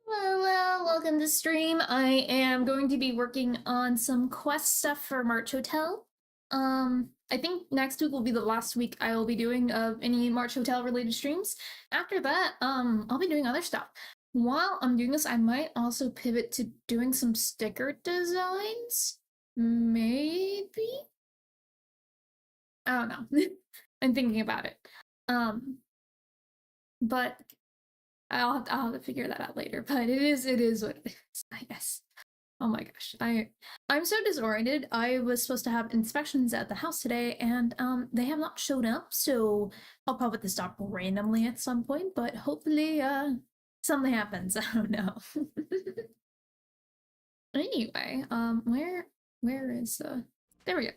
Hello, welcome to stream. I am going to be working on some quest stuff for March Hotel. I think next week will be the last week I will be doing of any March Hotel related streams. After that, I'll be doing other stuff. While I'm doing this, I might also pivot to doing some sticker designs. Maybe? I don't know. I'm thinking about it. But I'll have to figure that out later. But it is what it is, I guess. Oh my gosh, I'm so disoriented. I was supposed to have inspections at the house today, and they have not showed up. So I'll probably have to stop randomly at some point. But hopefully, something happens. I don't know. Anyway, where is there we go.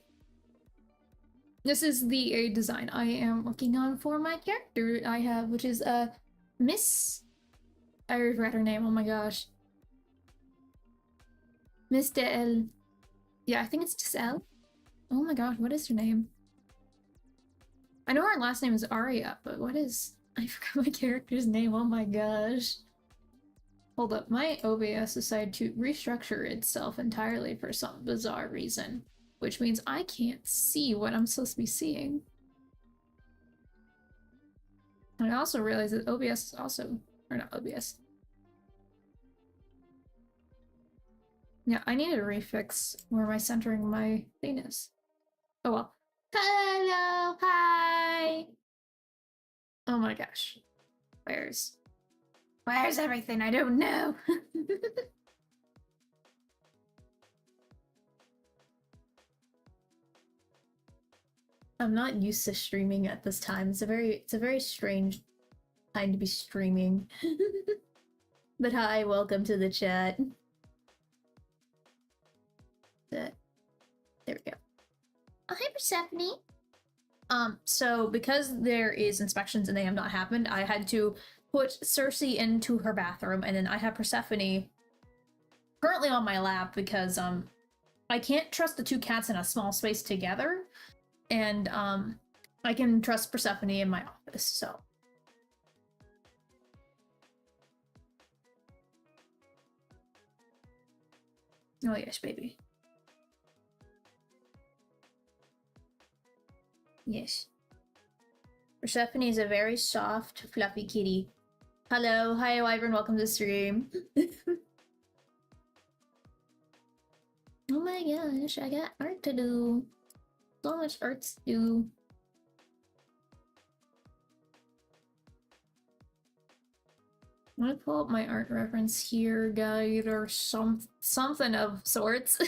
This is the design I am working on for my character I have, which is Miss. I regret her name. Oh my gosh. Miss Del. Yeah, I think it's just L. Oh my gosh, what is her name? I know her last name is Aria, but what is... I forgot my character's name. Oh my gosh. Hold up, my OBS decided to restructure itself entirely for some bizarre reason, which means I can't see what I'm supposed to be seeing. And I also realized that OBS is also... or not OBS. Yeah, I need to refix where my centering my thing is. Oh well. Hello, hi! Oh my gosh. Where's everything? I don't know. I'm not used to streaming at this time. It's a very strange time to be streaming. But hi, welcome to the chat. There we go. Oh, hi, Persephone. So because there is inspections and they have not happened, I had to put Cersei into her bathroom, and then I have Persephone currently on my lap because I can't trust the two cats in a small space together, and I can trust Persephone in my office, so. Oh yes, baby. Yes. Persephone is a very soft, fluffy kitty. Hello, hi Wyvern, welcome to the stream. Oh my gosh, I got art to do. So much art to do. I'm gonna pull up my art reference here, guide, or something of sorts.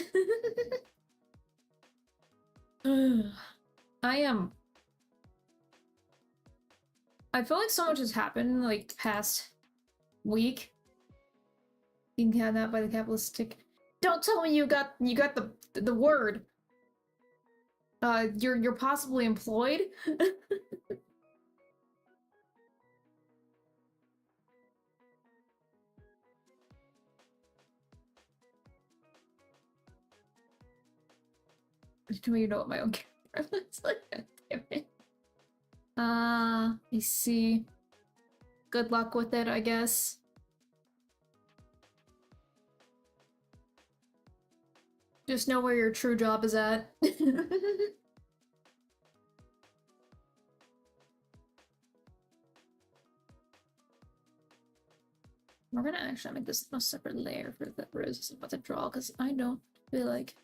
I feel like so much has happened, like, past week. Being kidnapped by the capitalistic. Don't tell me you got the word. You're possibly employed. Do you know what my own character looks like? Damn it. I see. Good luck with it, I guess. Just know where your true job is at. We're gonna actually make this a separate layer for the roses I'm about to draw, because I don't feel like...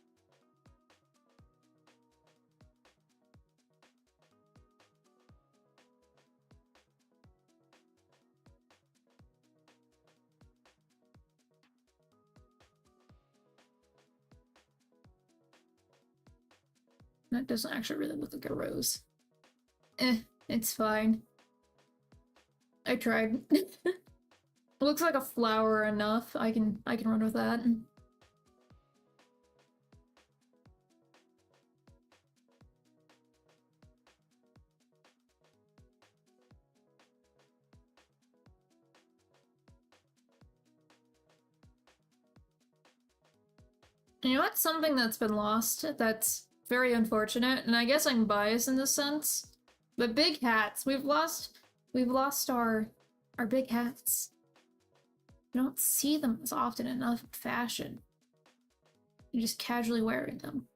That doesn't actually really look like a rose. It's fine. I tried. It looks like a flower enough. I can run with that. You know what's something that's been lost that's very unfortunate, and I guess I'm biased in this sense, but big hats. We've lost our big hats. You don't see them as often enough in fashion. You're just casually wearing them.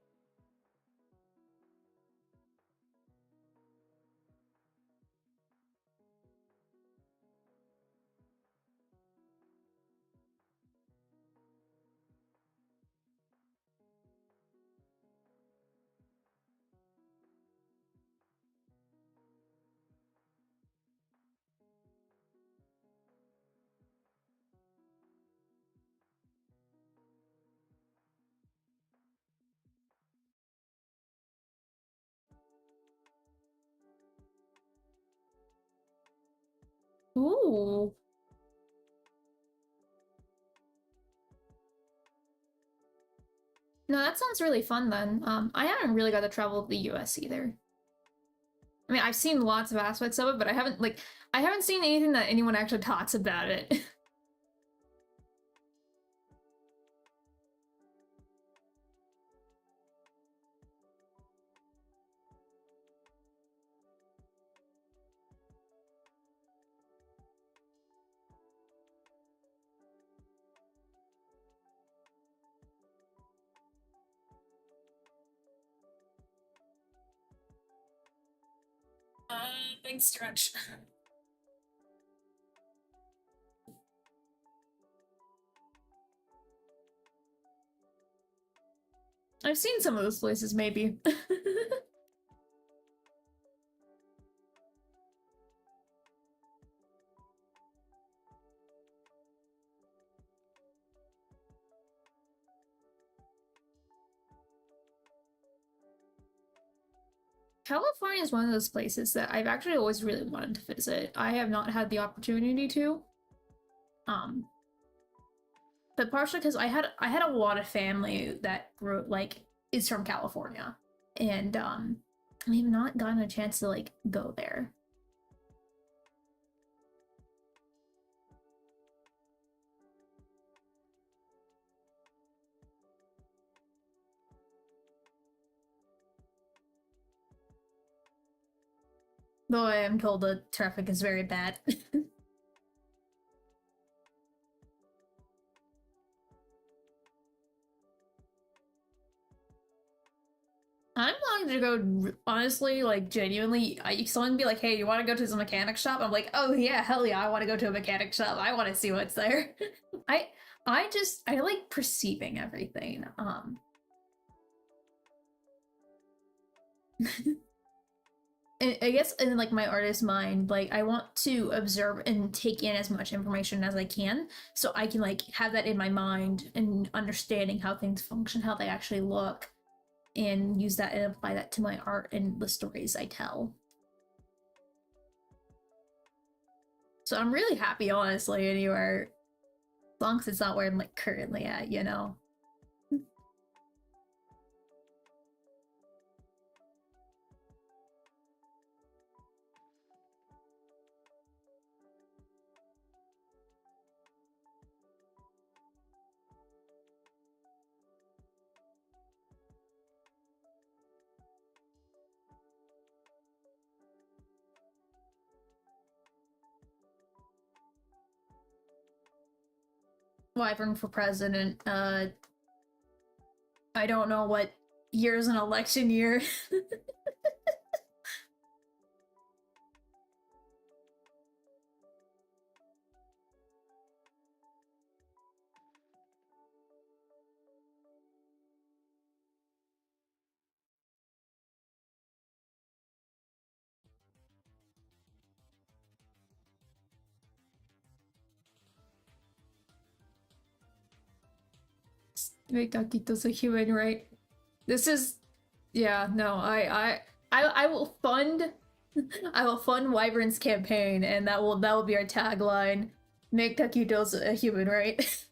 Ooh. No, that sounds really fun then. I haven't really got to travel the US either. I mean, I've seen lots of aspects of it, but I haven't seen anything that anyone actually talks about it. Big stretch. I've seen some of those places, maybe. California is one of those places that I've actually always really wanted to visit. I have not had the opportunity to. But partially because I had a lot of family that grew like is from California, and I have not gotten a chance to like go there. Though I am told the traffic is very bad. I'm willing to go, honestly, like, genuinely. Someone be like, hey, you want to go to the mechanic shop? I'm like, oh yeah, hell yeah, I want to go to a mechanic shop. I want to see what's there. I I like perceiving everything. I guess in like my artist mind, like I want to observe and take in as much information as I can, so I can like have that in my mind and understanding how things function, how they actually look, and use that and apply that to my art and the stories I tell. So I'm really happy, honestly, anywhere, as long as it's not where I'm like currently at, you know. Wyvern for president. I don't know what year is an election year. Make taquitos a human, right? This is, yeah, no, I will fund, I will fund Wyvern's campaign, and that will be our tagline: "Make taquitos a human, right?"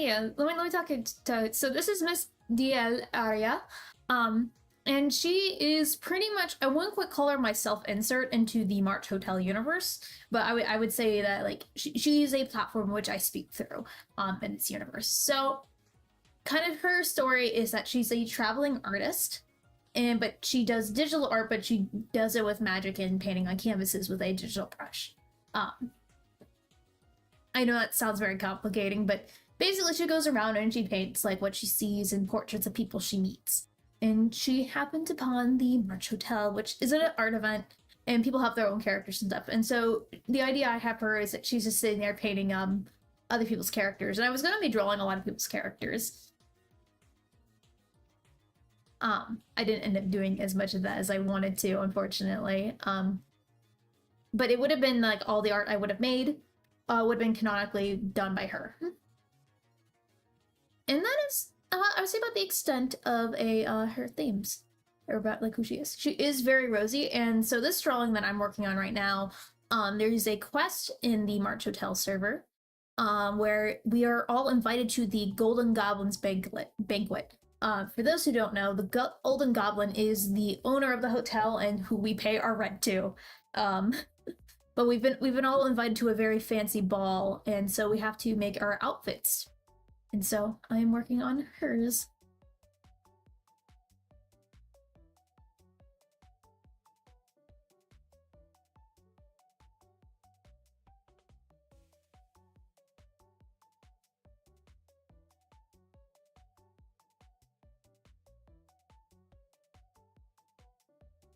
yeah. Let me talk to. So this is Miss DL Aria, and she is pretty much. I wouldn't quite call her my self-insert into the March Hotel universe, but I would say that like she is a platform which I speak through, in this universe. So, kind of her story is that she's a traveling artist, but she does digital art, but she does it with magic and painting on canvases with a digital brush. I know that sounds very complicating, but basically she goes around and she paints like what she sees in portraits of people she meets. And she happened upon the March Hotel, which is an art event, and people have their own characters and stuff. And so the idea I have for her is that she's just sitting there painting other people's characters. And I was gonna be drawing a lot of people's characters. I didn't end up doing as much of that as I wanted to, unfortunately. But it would have been like all the art I would have made would have been canonically done by her. And that is, I would say, about the extent of her themes, or about like who she is. She is very rosy, and so this drawing that I'm working on right now, there's a quest in the March Hotel server, where we are all invited to the Golden Goblin's banquet. For those who don't know, the Golden Goblin is the owner of the hotel and who we pay our rent to. But we've been all invited to a very fancy ball, and so we have to make our outfits. And so I'm working on hers.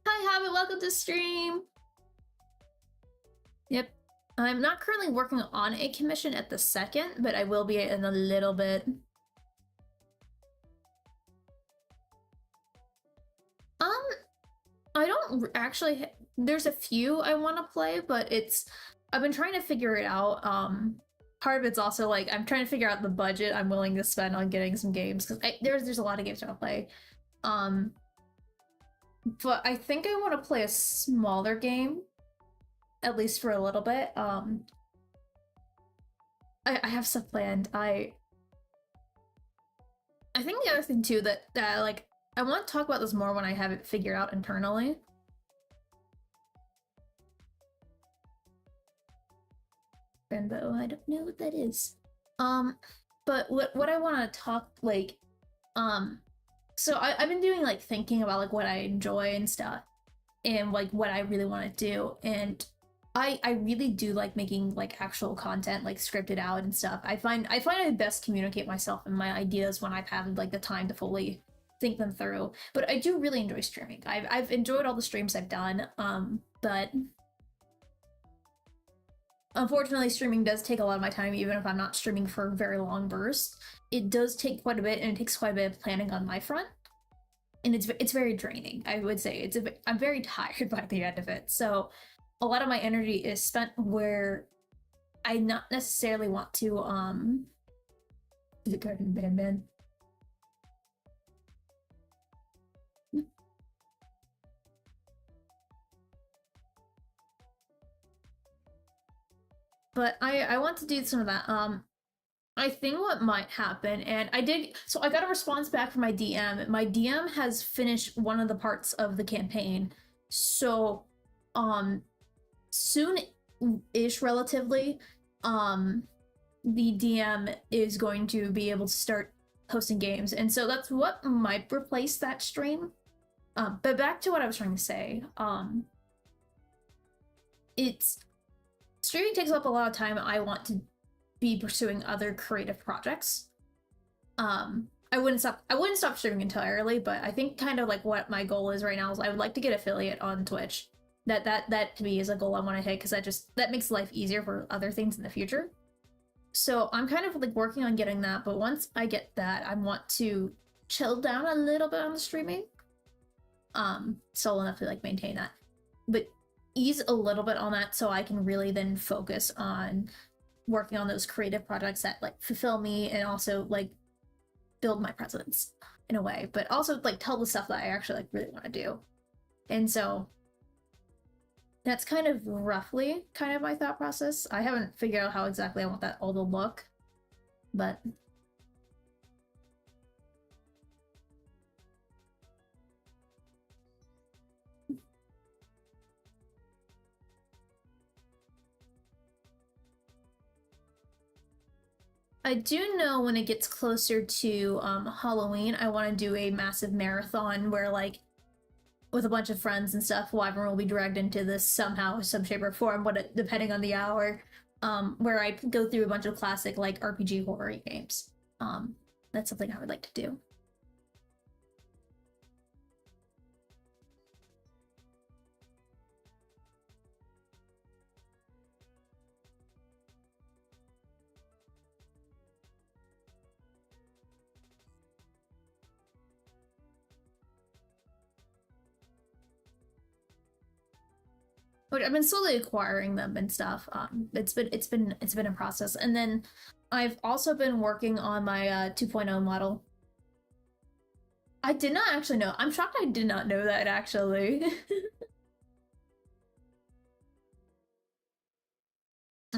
Hi, Habit, welcome to stream. Yep. I'm not currently working on a commission at the second, but I will be in a little bit. I don't actually, there's a few I want to play, but I've been trying to figure it out. Part of it's also like, I'm trying to figure out the budget I'm willing to spend on getting some games, because there's a lot of games I want to play. But I think I want to play a smaller game, at least for a little bit. I have stuff planned. I think the other thing too that like I want to talk about this more when I have it figured out internally. Rainbow, I don't know what that is. But what I want to talk like, so I've been doing like thinking about like what I enjoy and stuff, and like what I really want to do, and I really do like making like actual content, like scripted out and stuff. I find I best communicate myself and my ideas when I've had like the time to fully think them through. But I do really enjoy streaming. I've enjoyed all the streams I've done, but unfortunately streaming does take a lot of my time, even if I'm not streaming for very long bursts. It does take quite a bit, and it takes quite a bit of planning on my front. And it's very draining, I would say. I'm very tired by the end of it. So a lot of my energy is spent where I not necessarily want to the garden man. But I want to do some of that. I think what might happen, and so I got a response back from my DM. My DM has finished one of the parts of the campaign. So soon-ish relatively, the DM is going to be able to start hosting games, and so that's what might replace that stream. But back to what I was trying to say, streaming takes up a lot of time. I want to be pursuing other creative projects. I wouldn't stop streaming entirely, but I think kind of like what my goal is right now is I would like to get affiliate on Twitch. That to me is a goal I want to hit, because that makes life easier for other things in the future. So I'm kind of like working on getting that, but once I get that, I want to chill down a little bit on the streaming. So enough to like maintain that. But ease a little bit on that so I can really then focus on working on those creative projects that like fulfill me and also like build my presence in a way, but also like tell the stuff that I actually like really want to do. And so that's kind of roughly my thought process. I haven't figured out how exactly I want that all to look, but I do know when it gets closer to Halloween, I want to do a massive marathon where, like, with a bunch of friends and stuff, Wyvern will be dragged into this somehow, some shape or form, depending on the hour, where I go through a bunch of classic, like, RPG horror games. That's something I would like to do. But I've been slowly acquiring them and stuff. It's been a process, and then I've also been working on my 2.0 model. I did not actually know. I'm shocked I did not know that actually.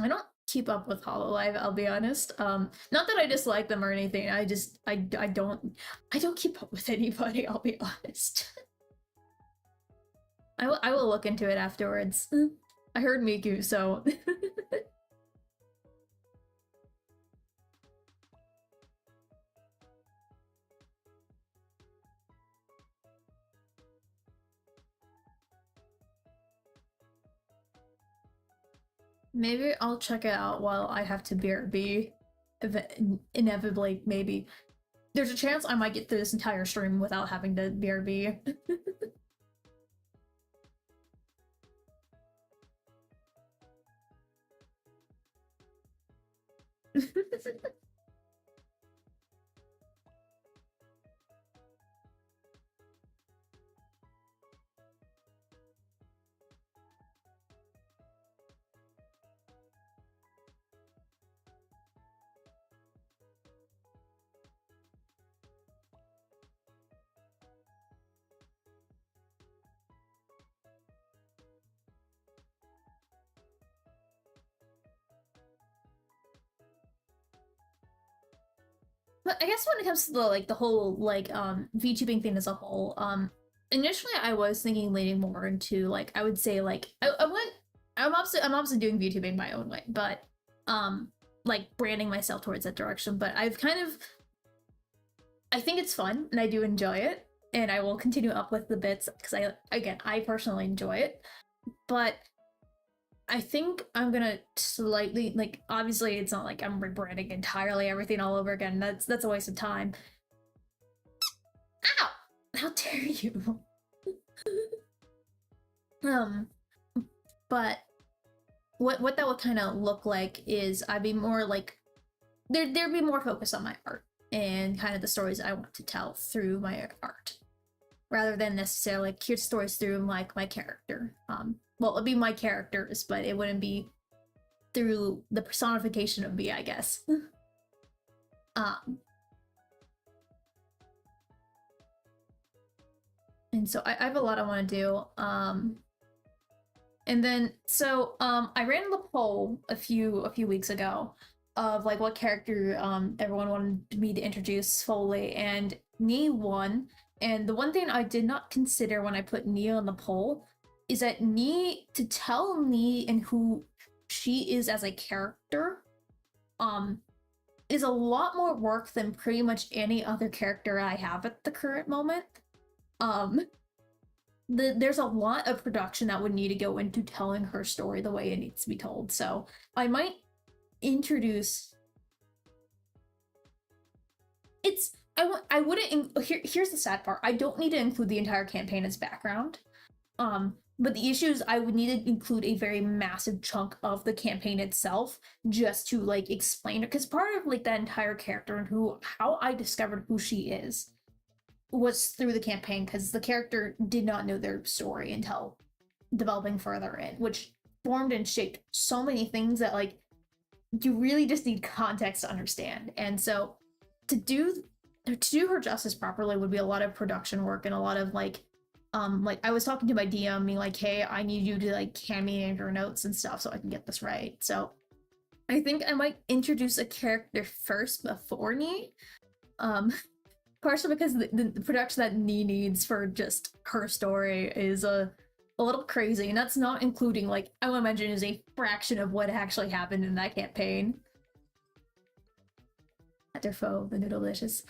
I don't keep up with Hololive, I'll be honest. Not that I dislike them or anything. I don't keep up with anybody, I'll be honest. I will look into it afterwards. I heard Miku, so maybe I'll check it out while I have to BRB. Inevitably, maybe. There's a chance I might get through this entire stream without having to BRB. But I guess when it comes to the whole like VTubing thing as a whole, initially I was thinking leaning more into like I would say like I'm obviously doing VTubing my own way, but like branding myself towards that direction. But I think it's fun and I do enjoy it, and I will continue up with the bits because I personally enjoy it. But I think I'm gonna slightly like obviously it's not like I'm rebranding entirely everything all over again. That's a waste of time. Ow! How dare you? But what that would kind of look like is I'd be more like there'd be more focus on my art and kind of the stories I want to tell through my art, rather than necessarily like here's stories through like my character. Well, it'd be my characters, but it wouldn't be through the personification of me, I guess. And so I have a lot I want to do. And then so I ran the poll a few weeks ago of like what character everyone wanted me to introduce fully, and Nee won. And the one thing I did not consider when I put Nee on the poll is that Nee, to tell Nee and who she is as a character, is a lot more work than pretty much any other character I have at the current moment. There's a lot of production that would need to go into telling her story the way it needs to be told. So I might introduce. I wouldn't. Here's the sad part. I don't need to include the entire campaign as background. But the issue is I would need to include a very massive chunk of the campaign itself just to like explain it, because part of like that entire character and how I discovered who she is was through the campaign, because the character did not know their story until developing further in, which formed and shaped so many things that like you really just need context to understand. And so to do her justice properly would be a lot of production work and a lot of like I was talking to my DM being like, hey, I need you to like hand me in your notes and stuff so I can get this right. So I think I might introduce a character first before Nee. Partially because the production that Nee needs for just her story is a little crazy, and that's not including like I would imagine is a fraction of what actually happened in that campaign. After Foe, the Noodle Dishes.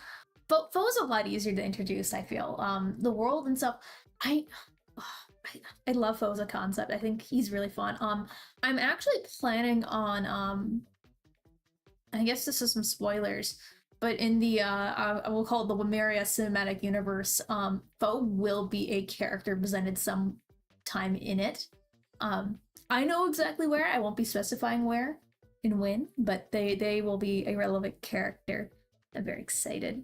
Foe's a lot easier to introduce, I feel. The world and stuff, I, I love Foe as a concept. I think he's really fun. I'm actually planning on, I guess this is some spoilers, but in the, I will call it the Wimeria cinematic universe, Foe will be a character presented some time in it. I know exactly where, I won't be specifying where in when, but they will be a relevant character. I'm very excited.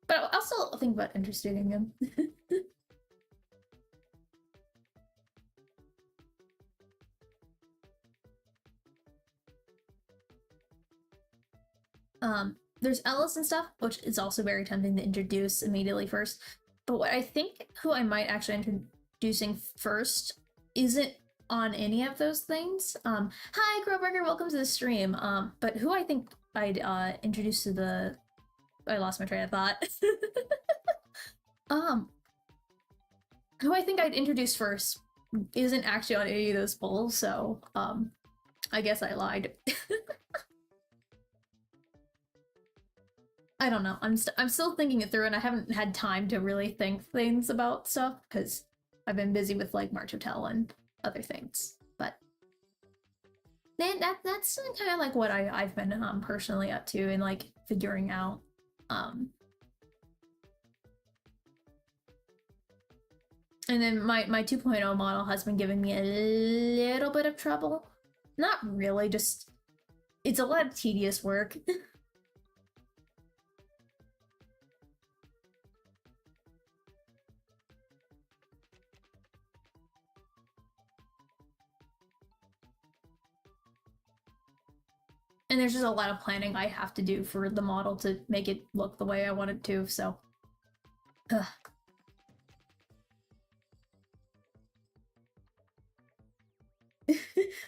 But I'll still think about introducing him. There's Ellis and stuff, which is also very tempting to introduce immediately first. But what I think who I might actually introducing first isn't on any of those things. Hi, Crowburger, welcome to the stream. But who I think I'd introduce to the... I lost my train of thought. Who I think I'd introduce first isn't actually on any of those polls, so I guess I lied. I don't know. I'm still thinking it through, and I haven't had time to really think things about stuff because I've been busy with like March of Tell and other things. But then that's kind of like what I've been personally up to and like figuring out. And then my 2.0 model has been giving me a little bit of trouble. Not really, just it's a lot of tedious work. And there's just a lot of planning I have to do for the model to make it look the way I want it to, so... Ugh.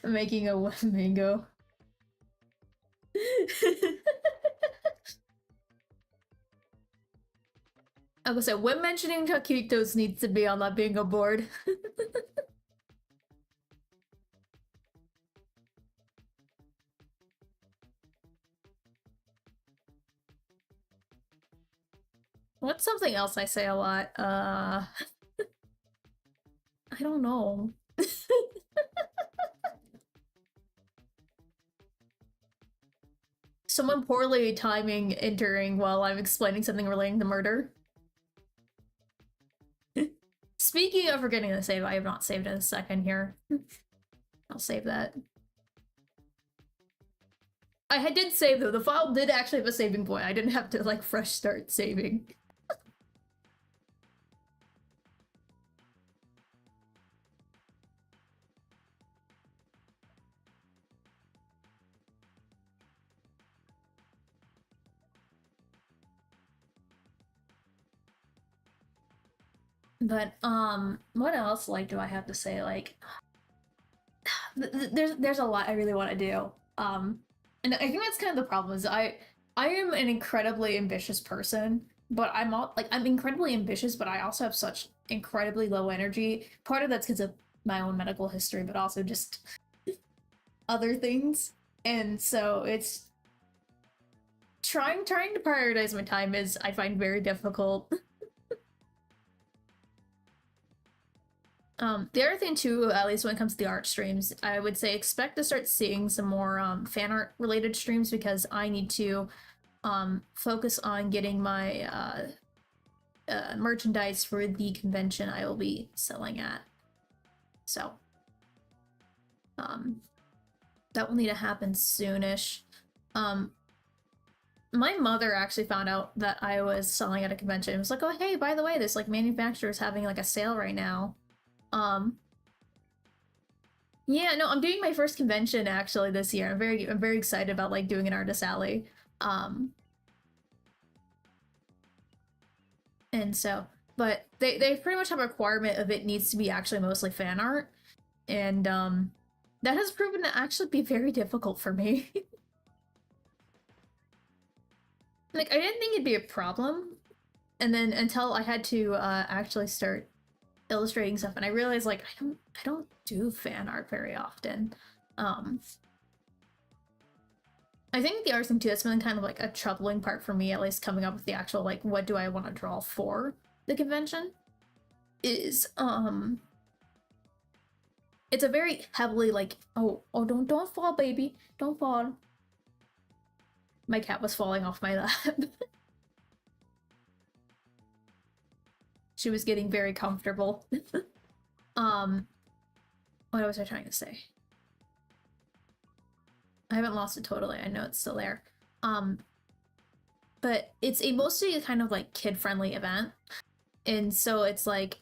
I'm making a mango. I was say, when mentioning taquitos needs to be on that bingo board. What's something else I say a lot? I don't know. Someone poorly timing entering while I'm explaining something relating to murder. Speaking of forgetting to save, I have not saved in a second here. I'll save that. I did save though. The file did actually have a saving point. I didn't have to like fresh start saving. But what else like do I have to say? Like there's a lot I really want to do. And I think that's kind of the problem is I am an incredibly ambitious person, but I'm incredibly ambitious, but I also have such incredibly low energy. Part of that's because of my own medical history, but also just other things. And so it's trying to prioritize my time is I find very difficult. The other thing too, at least when it comes to the art streams, I would say expect to start seeing some more fan art related streams because I need to focus on getting my merchandise for the convention I will be selling at. So that will need to happen soonish. My mother actually found out that I was selling at a convention. It was like, oh hey, by the way, this like manufacturer is having like a sale right now. Yeah, no, I'm doing my first convention actually this year. I'm very excited about like doing an artist alley. And so, but they pretty much have a requirement of it needs to be actually mostly fan art. And that has proven to actually be very difficult for me. Like I didn't think it'd be a problem. And then until I had to actually start illustrating stuff and I realized like I don't do fan art very often. I think the other thing too that's been kind of like a troubling part for me, at least coming up with the actual like what do I want to draw for the convention, is it's a very heavily like don't fall, baby, don't fall. My cat was falling off my lap. She was getting very comfortable. What was I trying to say? I haven't lost it totally. I know it's still there. But it's a mostly kind of like kid-friendly event. And so it's like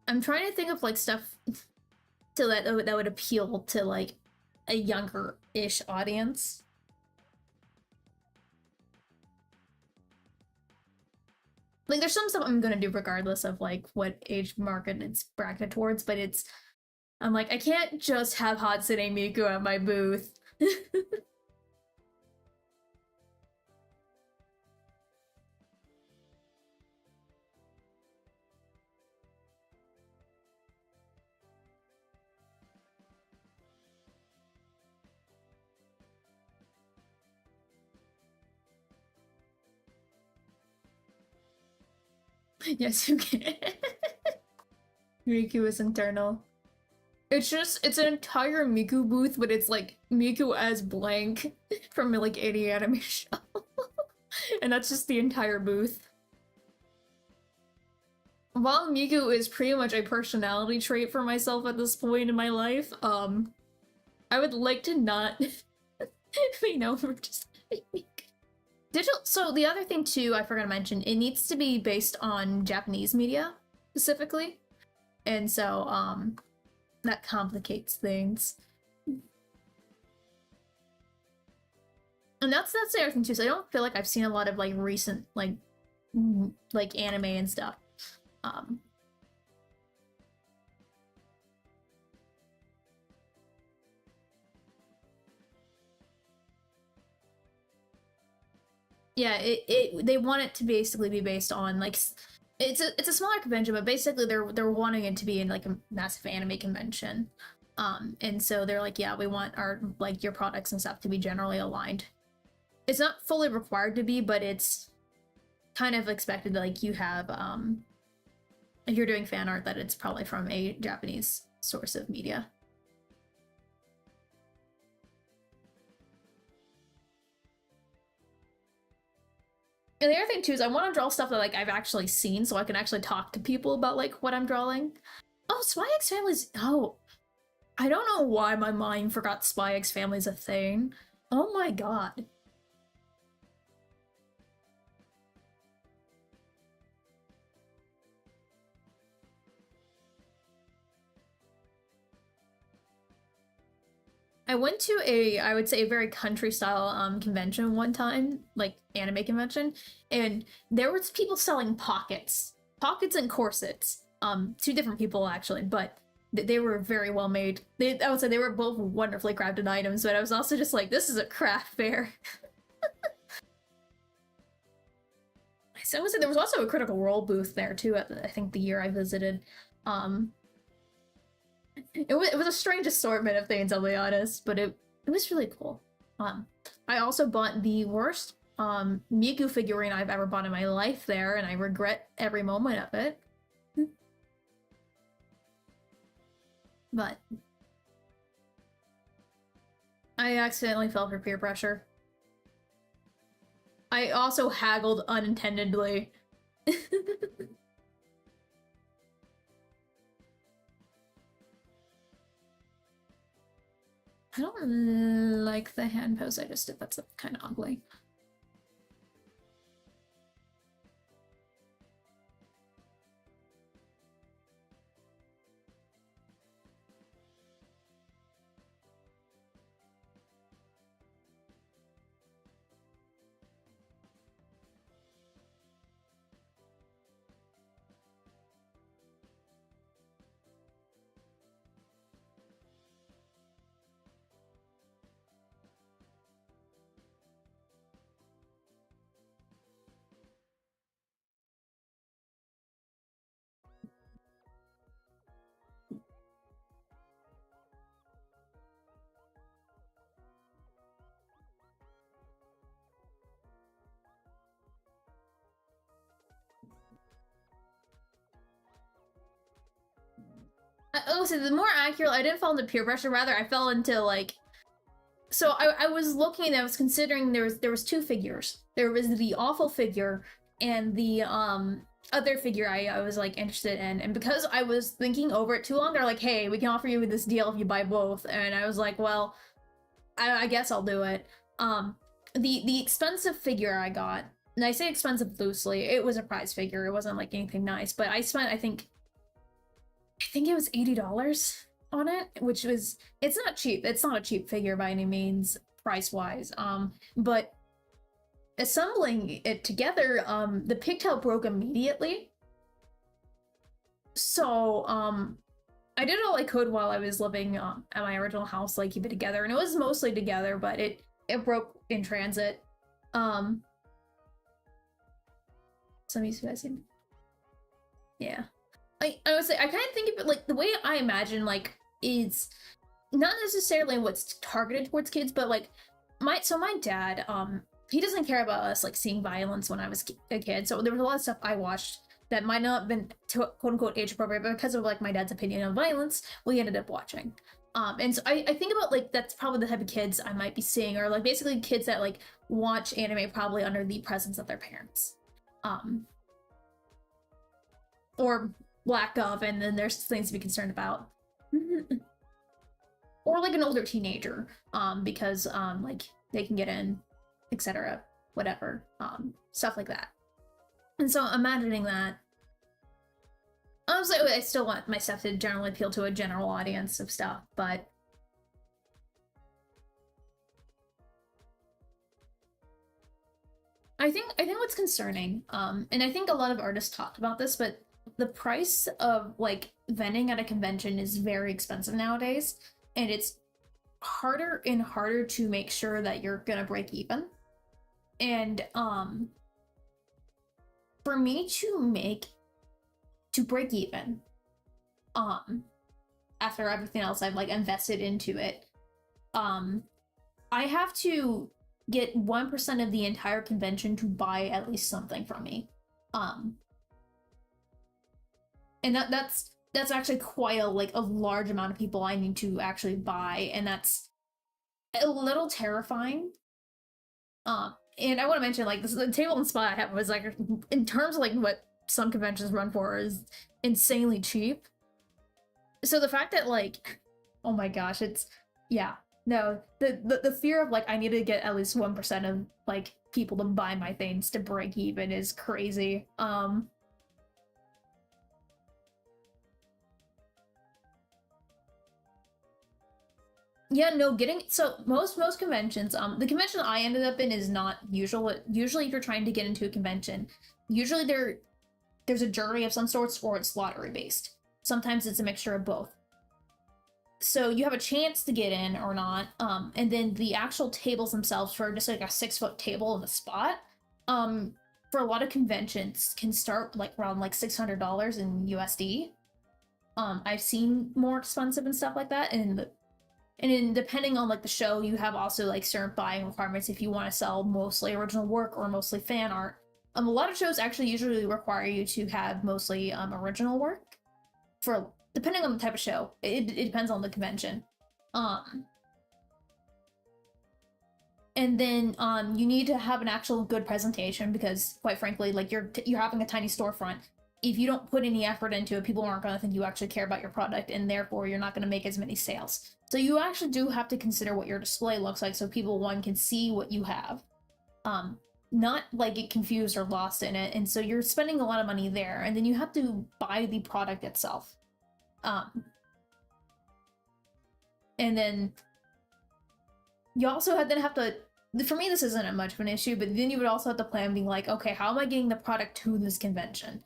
I'm trying to think of like stuff to that would appeal to like a younger-ish audience. Like there's some stuff I'm gonna do regardless of like what age market it's bracketed towards, but I'm like, I can't just have Hatsune Miku at my booth. Yes, you can. Miku is internal. It's an entire Miku booth, but it's like Miku as blank from like any anime show. And that's just the entire booth. While Miku is pretty much a personality trait for myself at this point in my life, I would like to not be known for just Miku. So the other thing too, I forgot to mention, it needs to be based on Japanese media, specifically. And so, that complicates things. And that's the other thing too, so I don't feel like I've seen a lot of like recent like anime and stuff. Yeah, they want it to basically be based on like it's a smaller convention, but basically they're wanting it to be in like a massive anime convention. And so they're like, yeah, we want our like your products and stuff to be generally aligned. It's not fully required to be, but it's kind of expected that like you have if you're doing fan art that it's probably from a Japanese source of media. And the other thing too is I want to draw stuff that like I've actually seen, so I can actually talk to people about like what I'm drawing. Oh, Spy X Family's. Oh, I don't know why my mind forgot Spy X Family's a thing. Oh my god. I went to I would say a very country style convention one time, like anime convention, and there was people selling pockets and corsets. Two different people actually, but they were very well made. I would say they were both wonderfully crafted items, but I was also just like, this is a craft fair. So I would say there was also a Critical Role booth there too. I think the year I visited. It was a strange assortment of things, I'll be honest, but it was really cool. I also bought the worst Miku figurine I've ever bought in my life there, and I regret every moment of it. But I accidentally fell for peer pressure. I also haggled unintendedly. I don't like the hand pose I just did. That's kind of ugly. Listen, the more accurate, I didn't fall into peer pressure. Rather, I fell into like. So I was looking and I was considering there was two figures. There was the awful figure and the other figure I was like interested in. And because I was thinking over it too long, they're like, hey, we can offer you this deal if you buy both. And I was like, well, I guess I'll do it. The expensive figure I got, and I say expensive loosely, it was a prize figure. It wasn't like anything nice, but I spent I think it was $80 on it, which was, it's not cheap. It's not a cheap figure by any means, price-wise. But assembling it together, the pigtail broke immediately. So, I did all I could while I was living at my original house, like keep it together, and it was mostly together, but it broke in transit. Some of you guys seem, yeah. I would say I kind of think of it like the way I imagine like is not necessarily what's targeted towards kids, but like my dad he doesn't care about us like seeing violence when I was a kid, so there was a lot of stuff I watched that might not have been quote unquote age appropriate, but because of like my dad's opinion on violence, we ended up watching. And so I think about like that's probably the type of kids I might be seeing, or like basically kids that like watch anime probably under the presence of their parents. Or lack of, and then there's things to be concerned about. Or like an older teenager, because like they can get in, etc. Whatever. Stuff like that. And so imagining that. Honestly, I still want my stuff to generally appeal to a general audience of stuff, but I think what's concerning, and I think a lot of artists talked about this, but the price of like vending at a convention is very expensive nowadays, and it's harder and harder to make sure that you're gonna break even. And for me to break even, after everything else I've like invested into it, I have to get 1% of the entire convention to buy at least something from me. And that's actually quite a like a large amount of people I need to actually buy, and that's a little terrifying. And I want to mention like this, the table and spot I have was like in terms of like what some conventions run for is insanely cheap. So the fact that like, oh my gosh, it's yeah. No, the fear of like I need to get at least 1% of like people to buy my things to break even is crazy. Yeah, no, getting so most conventions, the convention I ended up in is not usual. Usually if you're trying to get into a convention, usually there's a jury of some sorts or it's lottery based. Sometimes it's a mixture of both. So you have a chance to get in or not, and then the actual tables themselves for just like a 6-foot table in the spot, for a lot of conventions can start like around like $600 in USD. I've seen more expensive and stuff like that, and then depending on like the show, you have also like certain buying requirements if you want to sell mostly original work or mostly fan art. A lot of shows actually usually require you to have mostly original work for depending on the type of show. It depends on the convention. And then you need to have an actual good presentation because quite frankly, like you're having a tiny storefront. If you don't put any effort into it, people aren't going to think you actually care about your product, and therefore you're not going to make as many sales. So you actually do have to consider what your display looks like so people, one, can see what you have. Not like get confused or lost in it, and so you're spending a lot of money there, and then you have to buy the product itself. And then you also have to, for me this isn't much of an issue, but then you would also have to plan being like, okay, how am I getting the product to this convention?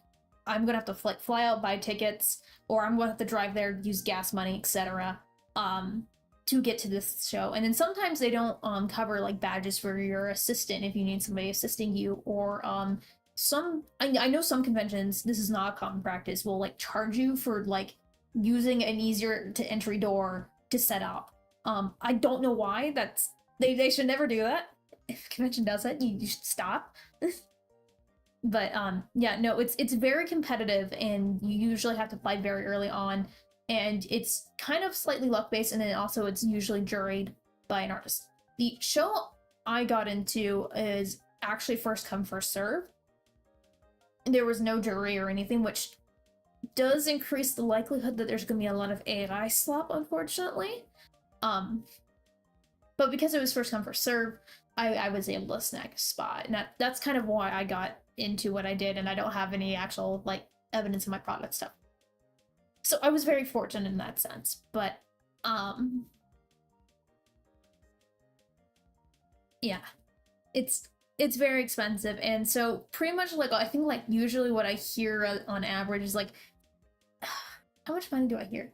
I'm gonna have to fly out, buy tickets, or I'm gonna have to drive there, use gas money, etc. To get to this show. And then sometimes they don't cover like badges for your assistant if you need somebody assisting you, or I know some conventions, this is not a common practice, will like charge you for like using an easier to entry door to set up. I don't know why. They should never do that. If a convention does that, you should stop. But yeah, no, it's very competitive, and you usually have to fight very early on. and it's kind of slightly luck-based, and then also it's usually juried by an artist. The show I got into is actually first come, first serve. There was no jury or anything, which does increase the likelihood that there's going to be a lot of AI slop, unfortunately. But because it was first come, first serve, I was able to snag a spot. And that's kind of why I got into what I did, and I don't have any actual, like, evidence of my product stuff. So I was very fortunate in that sense. But, yeah. It's very expensive, and so pretty much, like, I think, like, usually what I hear on average is, like, how much money do I hear?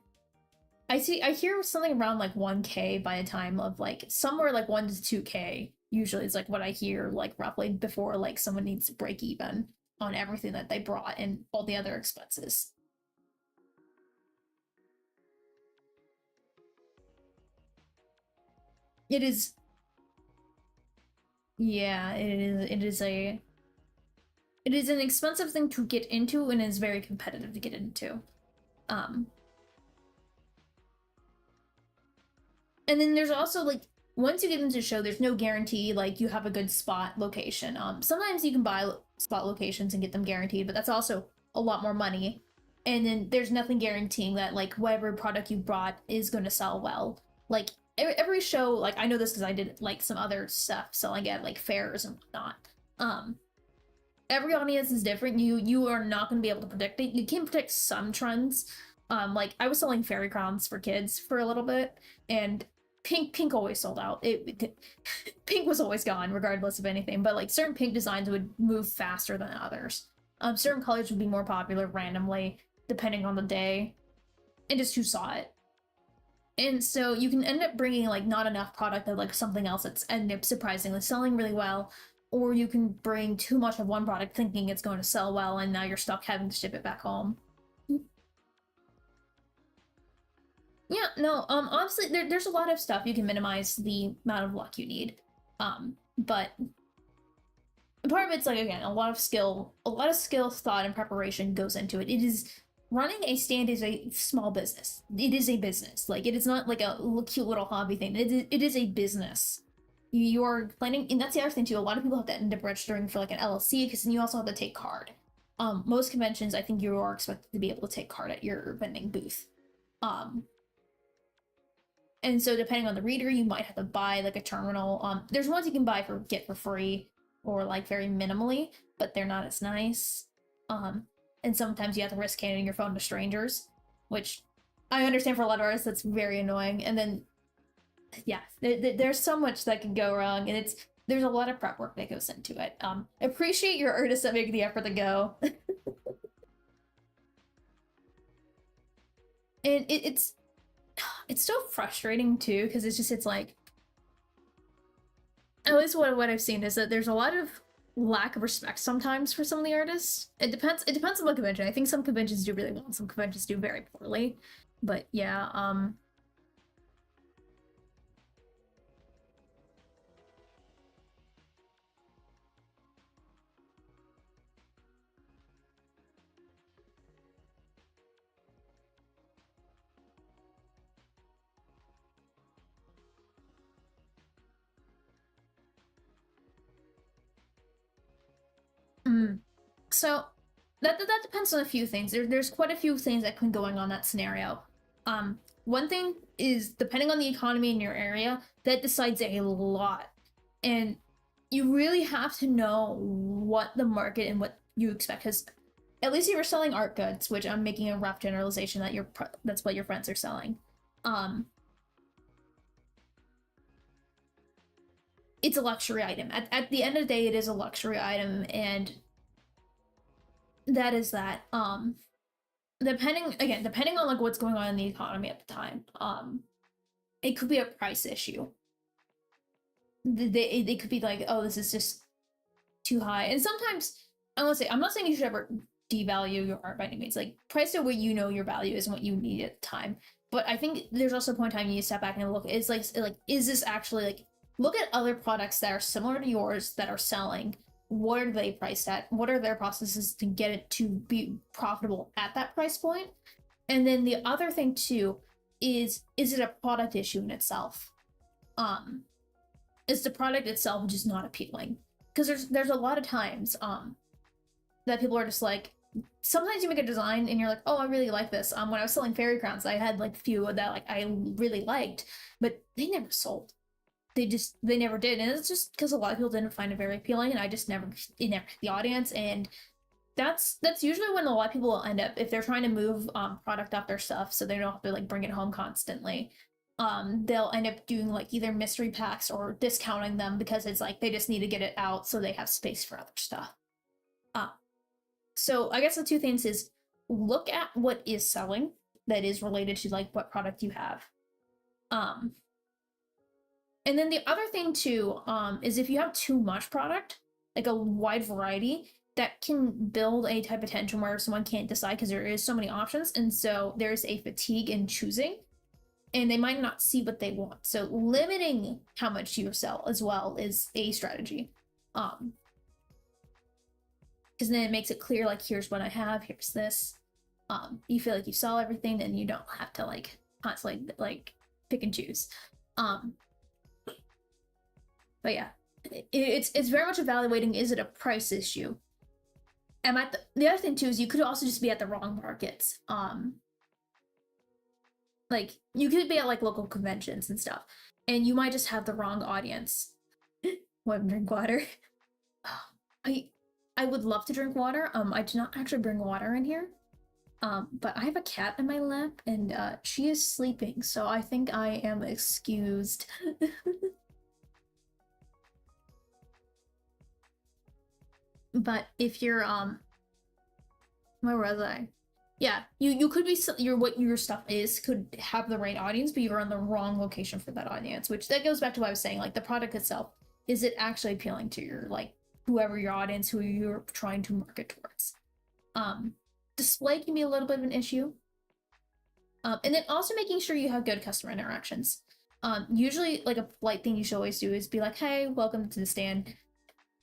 I hear something around, like, 1K by the time of, like, somewhere, like, 1 to 2K, usually is, like, what I hear, like, roughly before, like, someone needs to break even on everything that they brought and all the other expenses. It is... Yeah, it is an expensive thing to get into, and is very competitive to get into. And then there's also, like, once you get into the show, there's no guarantee, like, you have a good spot location. Sometimes you can buy spot locations and get them guaranteed, but that's also a lot more money. And then there's nothing guaranteeing that, like, whatever product you brought is going to sell well. Like, every show, like, I know this because I did, like, some other stuff selling at, like, fairs and whatnot. Every audience is different. You are not going to be able to predict it. You can predict some trends. Like, I was selling fairy crowns for kids for a little bit, and pink always sold out. Pink was always gone, regardless of anything. But, like, certain pink designs would move faster than others. Certain colors would be more popular randomly, depending on the day, and just who saw it. And so you can end up bringing, like, not enough product of, like, something else that's ended up surprisingly selling really well, or you can bring too much of one product thinking it's going to sell well, and now you're stuck having to ship it back home. Yeah, no, honestly, there's a lot of stuff you can minimize the amount of luck you need. But part of it's, like, again, a lot of skill, thought, and preparation goes into it. It is... Running a stand is a small business. It is a business. Like, it is not like a cute little hobby thing. It is a business. You are planning, and that's the other thing too. A lot of people have to end up registering for, like, an LLC, because then you also have to take card. Most conventions, I think you are expected to be able to take card at your vending booth. And so depending on the reader, you might have to buy, like, a terminal. There's ones you can get for free, or, like, very minimally, but they're not as nice. And sometimes you have to risk handing your phone to strangers, which I understand for a lot of artists that's very annoying. And then, yeah, there's so much that can go wrong, and there's a lot of prep work that goes into it. Appreciate your artists that make the effort to go. And it's so frustrating too, because it's like, at least what I've seen is that there's a lot of lack of respect sometimes for some of the artists. It depends on the convention. I think some conventions do really well, and some conventions do very poorly. But yeah, so that depends on a few things. There's quite a few things that can go on that scenario. One thing is, depending on the economy in your area, that decides a lot. And you really have to know what the market and what you expect, because at least if you're selling art goods, which I'm making a rough generalization that that's what your friends are selling. It's a luxury item. At the end of the day, it is a luxury item, and that is that. Depending on, like, what's going on in the economy at the time, it could be a price issue. They could be like, oh, this is just too high. And sometimes, I'm not saying you should ever devalue your art by any means. Like, price it what you know your value is and what you need at the time. But I think there's also a point in time you need to step back and look. It's like, is this actually, like, look at other products that are similar to yours that are selling. What are they priced at? What are their processes to get it to be profitable at that price point? And then the other thing too is it a product issue in itself? Is the product itself just not appealing? Because there's a lot of times that people are just like, sometimes you make a design and you're like, oh, I really like this. When I was selling fairy crowns, I had like a few that like I really liked, but they never sold. They never did, and it's just because a lot of people didn't find it very appealing, and it never hit the audience. And that's usually when a lot of people will end up, if they're trying to move product off their stuff so they don't have to like bring it home constantly, they'll end up doing like either mystery packs or discounting them because it's like they just need to get it out so they have space for other stuff. So I guess the two things is look at what is selling that is related to like what product you have. And then the other thing too is if you have too much product, like a wide variety, that can build a type of tension where someone can't decide because there is so many options, and so there's a fatigue in choosing, and they might not see what they want. So limiting how much you sell as well is a strategy. Because then it makes it clear, like, here's what I have, here's this. You feel like you sell everything, and you don't have to like constantly like pick and choose. But yeah, it's very much evaluating, is it a price issue? And the other thing too is you could also just be at the wrong markets. Like you could be at like local conventions and stuff, and you might just have the wrong audience. Whim, drink water. I would love to drink water. I do not actually bring water in here. But I have a cat in my lap, and she is sleeping, so I think I am excused. But if you're where was I? Yeah, you could be what your stuff is could have the right audience, but you're in the wrong location for that audience. Which that goes back to what I was saying, like the product itself, is it actually appealing to your like whoever your audience, who you're trying to market towards? Display can be a little bit of an issue. And then also making sure you have good customer interactions. Usually, like a polite thing you should always do is be like, "Hey, welcome to the stand."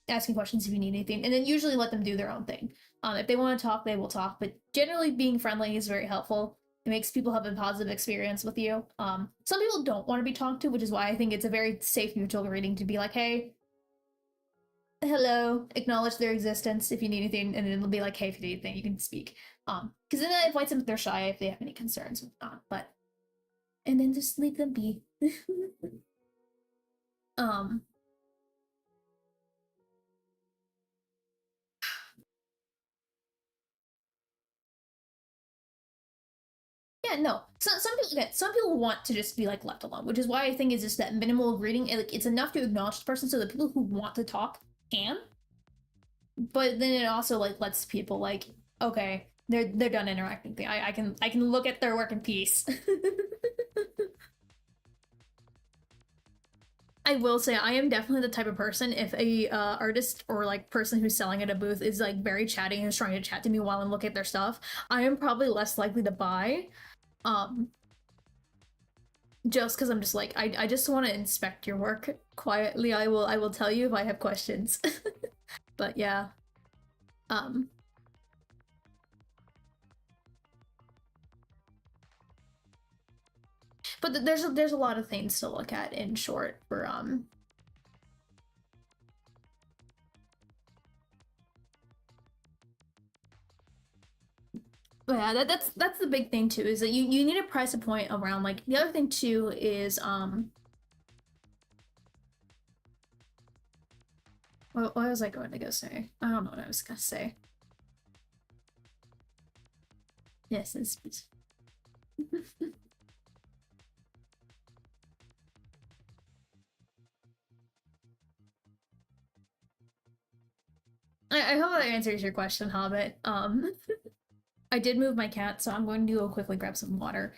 Asking questions if you need anything, and then usually let them do their own thing. If they want to talk, they will talk, but generally being friendly is very helpful. It makes people have a positive experience with you. Some people don't want to be talked to, which is why I think it's a very safe mutual greeting to be like, hey, hello, acknowledge their existence if you need anything, and then it'll be like, hey, if you need anything, you can speak. Because then that invites them if they're shy, if they have any concerns or not, but and then just leave them be. Yeah, no. Some people want to just be like left alone, which is why I think it's just that minimal greeting. Like it's enough to acknowledge the person, so the people who want to talk can. But then it also like lets people like, okay, they're done interacting. I can look at their work in peace. I will say I am definitely the type of person, if a artist or like person who's selling at a booth is like very chatty and is trying to chat to me while I'm looking at their stuff, I am probably less likely to buy. Just because I'm just like, I just want to inspect your work quietly. I will tell you if I have questions. But yeah. But there's a lot of things to look at in short for But yeah, that's the big thing too, is that you need to price a point around like the other thing too is what was I going to go say? I don't know what I was gonna say. Yes, it's I hope that answers your question, Hobbit. I did move my cat, so I'm going to go quickly grab some water.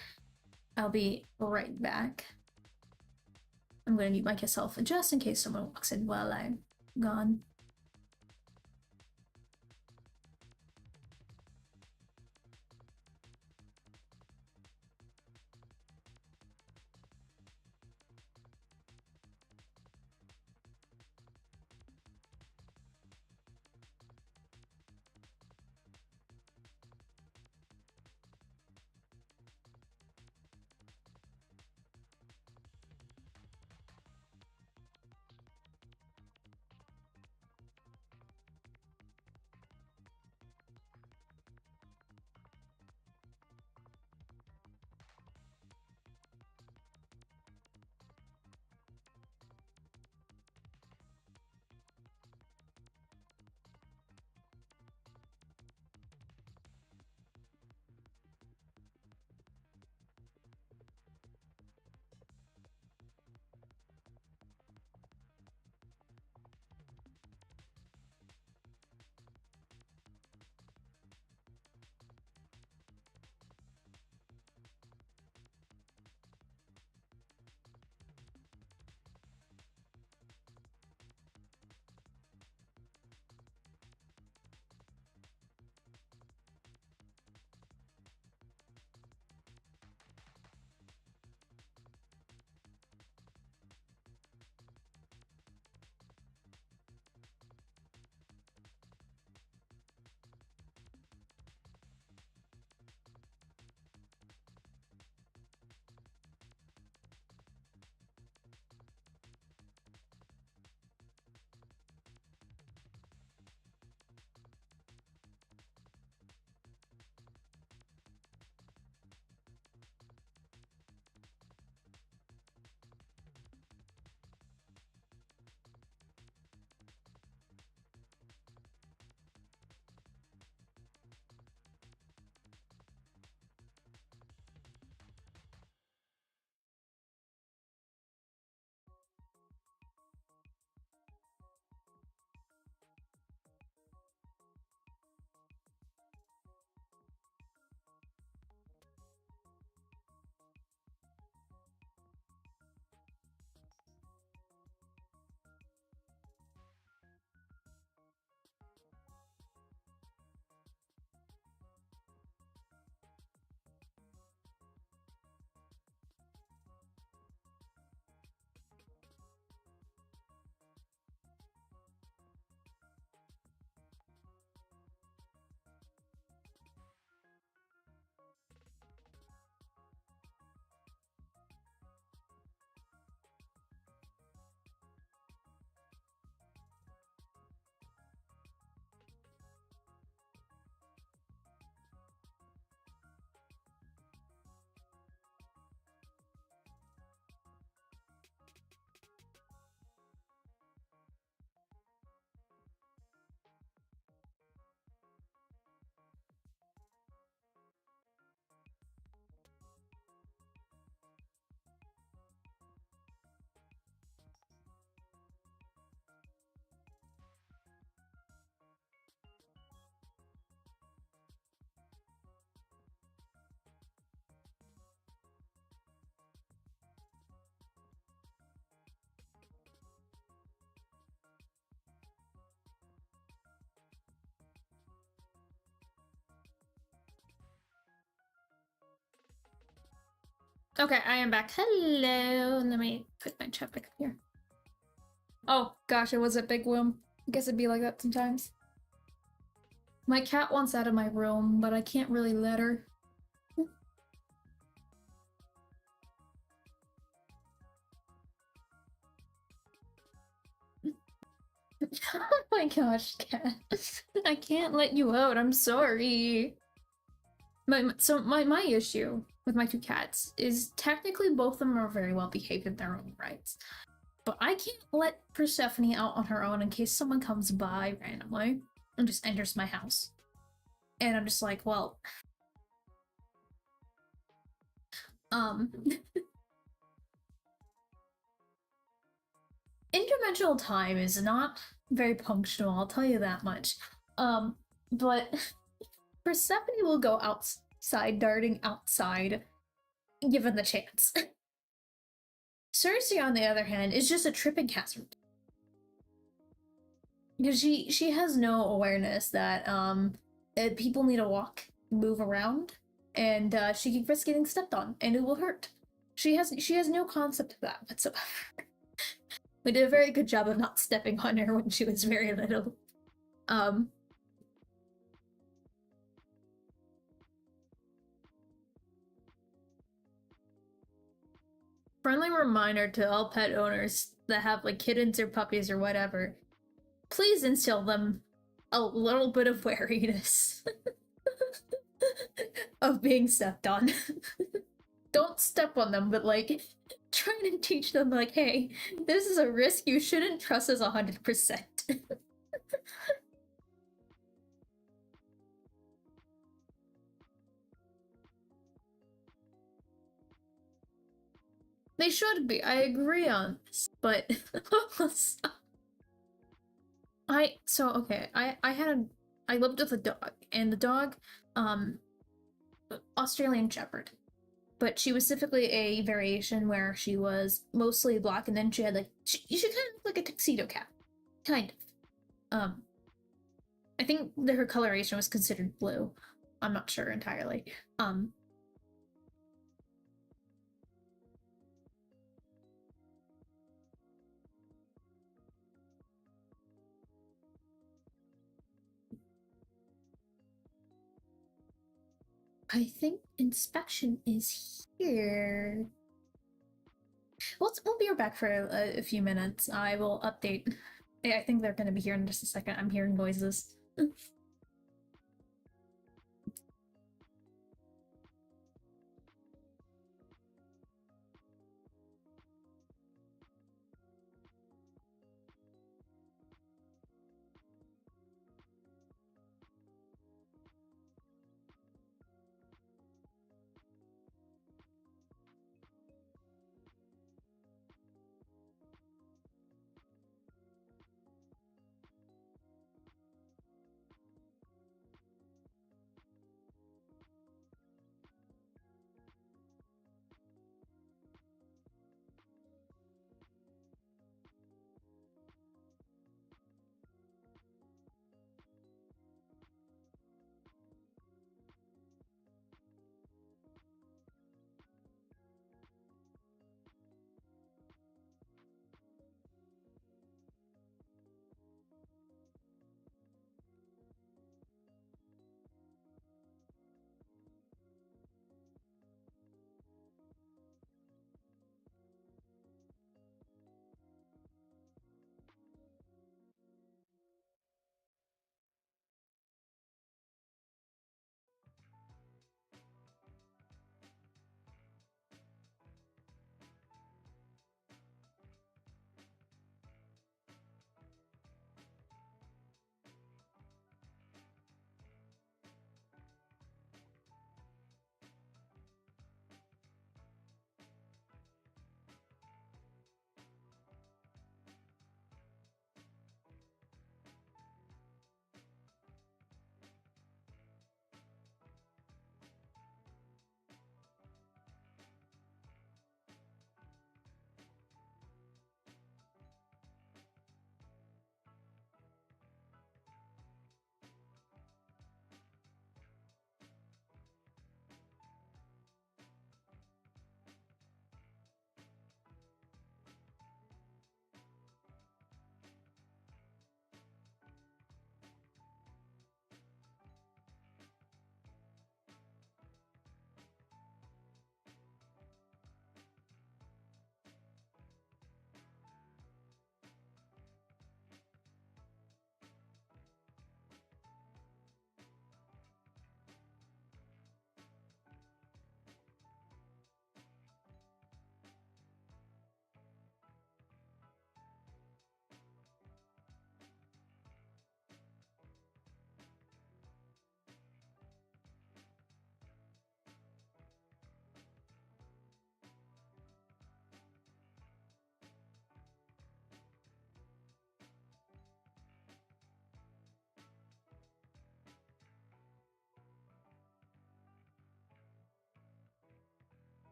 I'll be right back. I'm going to mute myself just in case someone walks in while I'm gone. Okay, I am back. Hello. Let me put my chat back up here. Oh gosh, it was a big Whim. I guess it'd be like that sometimes. My cat wants out of my room, but I can't really let her. Oh my gosh, cat. I can't let you out. I'm sorry. My issue with my two cats is technically both of them are very well behaved in their own rights. But I can't let Persephone out on her own in case someone comes by randomly and just enters my house. And I'm just like, well, interdimensional time is not very punctual, I'll tell you that much. But Persephone will go outside, darting outside, given the chance. Circe, on the other hand, is just a tripping hazard. Because she has no awareness that people need to walk, move around, and she can risk getting stepped on, and it will hurt. She has no concept of that whatsoever. We did a very good job of not stepping on her when she was very little. Friendly reminder to all pet owners that have like kittens or puppies or whatever, please instill them a little bit of wariness of being stepped on. Don't step on them, but like trying to teach them like, hey, this is a risk you shouldn't trust us 100%. They should be. I agree on this, but I lived with a dog, and the dog, Australian Shepherd, but she was specifically a variation where she was mostly black, and then she had like she kind of look like a tuxedo cat, kind of. I think that her coloration was considered blue. I'm not sure entirely. I think inspection is here. We'll be right back for a few minutes. I will update. I think they're going to be here in just a second. I'm hearing noises.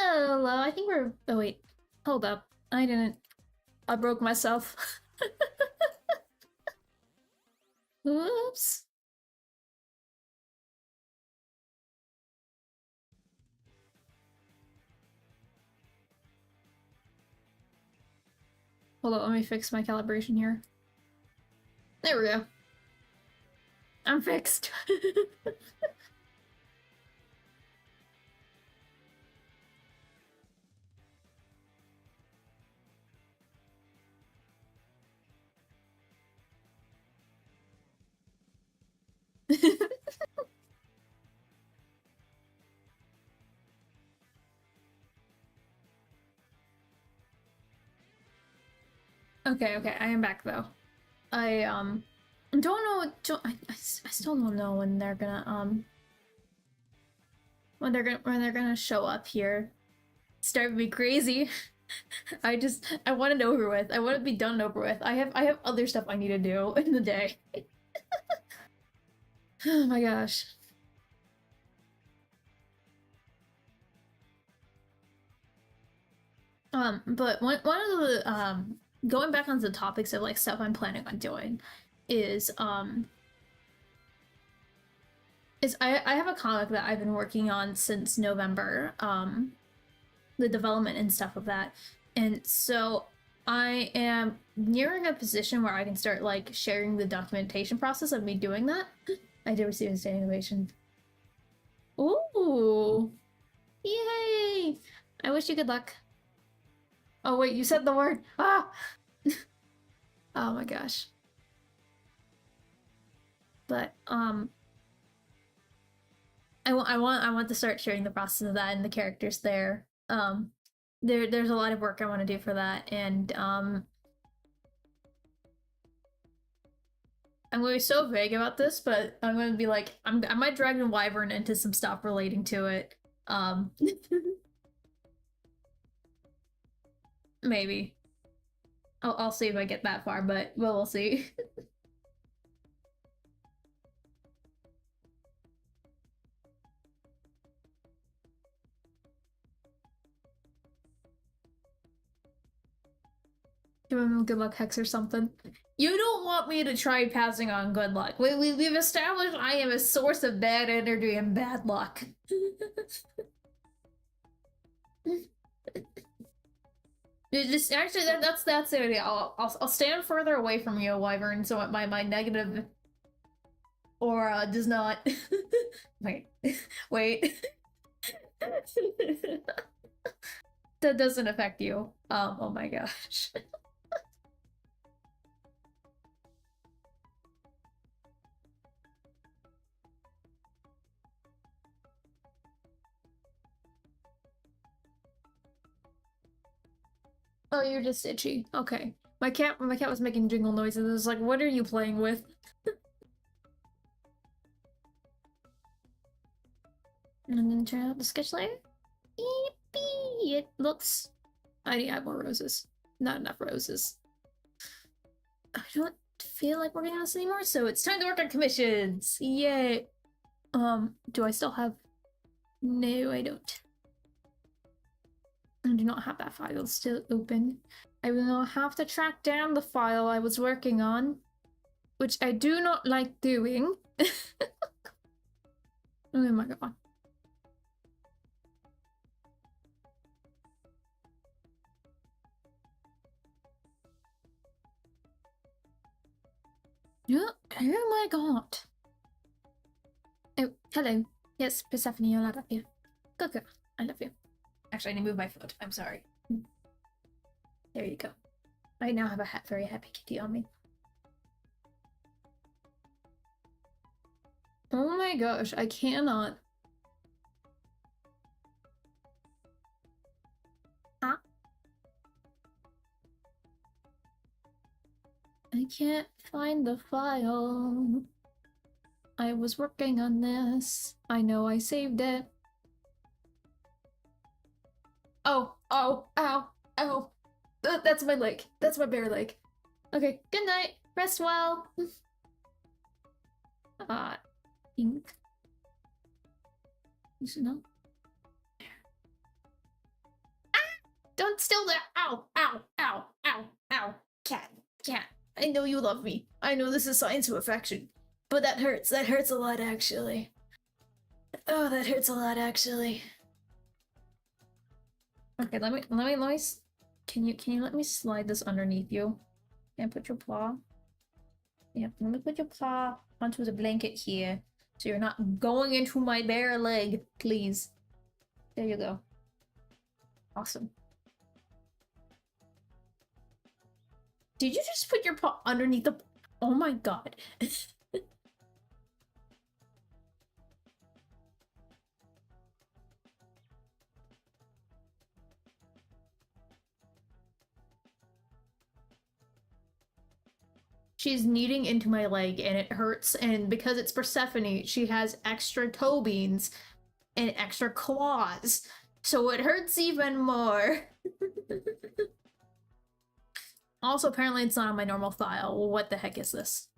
Hello, I think we're... Oh, wait. Hold up. I didn't... I broke myself. Oops. Hold on, let me fix my calibration here. There we go. I'm fixed. Okay, I am back though. I don't know. I still don't know when they're gonna when they're gonna show up here. It's driving me crazy. I want it over with. I want it to be done and over with. I have other stuff I need to do in the day. Oh my gosh. But one of the going back on the topics of like stuff I'm planning on doing is I have a comic that I've been working on since November, the development and stuff of that. And so I am nearing a position where I can start like sharing the documentation process of me doing that. I did receive a standing ovation. Ooh. Yay! I wish you good luck. Oh wait, you said the word. Ah! Oh my gosh. But I want to start sharing the process of that and the characters there. There's a lot of work I want to do for that, and I'm going to be so vague about this, but I'm going to be like I might drag the wyvern into some stuff relating to it. Maybe. I'll see if I get that far, but we'll see. Give him good luck hex or something. You don't want me to try passing on good luck. We've established I am a source of bad energy and bad luck. Just actually, that's the idea. I'll stand further away from you, wyvern, so my negative aura does not. Wait, wait. That doesn't affect you. Oh my gosh. Oh, you're just itchy. Okay. My cat was making jingle noises. It was like, what are you playing with? And then turn out the sketch layer. Eepee! It looks... I need to add more roses. Not enough roses. I don't feel like working on this anymore, so it's time to work on commissions! Yay! Do I still have... No, I don't. I do not have that file still open. I will now have to track down the file I was working on, which I do not like doing. Oh my god. Yeah, oh my god. Oh, hello. Yes, Persephone, I love you. Go, go. I love you. Actually, I need to move my foot. I'm sorry. There you go. I now have a very happy kitty on me. Oh my gosh, I cannot. Ah. I can't find the file. I was working on this. I know I saved it. Oh, oh, ow, ow. That's my leg. That's my bare leg. Okay, good night. Rest well. Ink. You should know. Don't steal that! Ow! Ow! Ow! Ow! Ow! Cat! Cat! I know you love me. I know this is signs of affection. But that hurts. That hurts a lot, actually. Oh, that hurts a lot, actually. Okay, let me. Can you let me slide this underneath you? And put your paw. Yep, let me put your paw onto the blanket here. So you're not going into my bare leg, please. There you go. Awesome. Did you just put your paw underneath the... Oh my god. She's kneading into my leg and it hurts, and because it's Persephone, she has extra toe beans and extra claws, so it hurts even more. Also, apparently it's not on my normal file. Well, what the heck is this?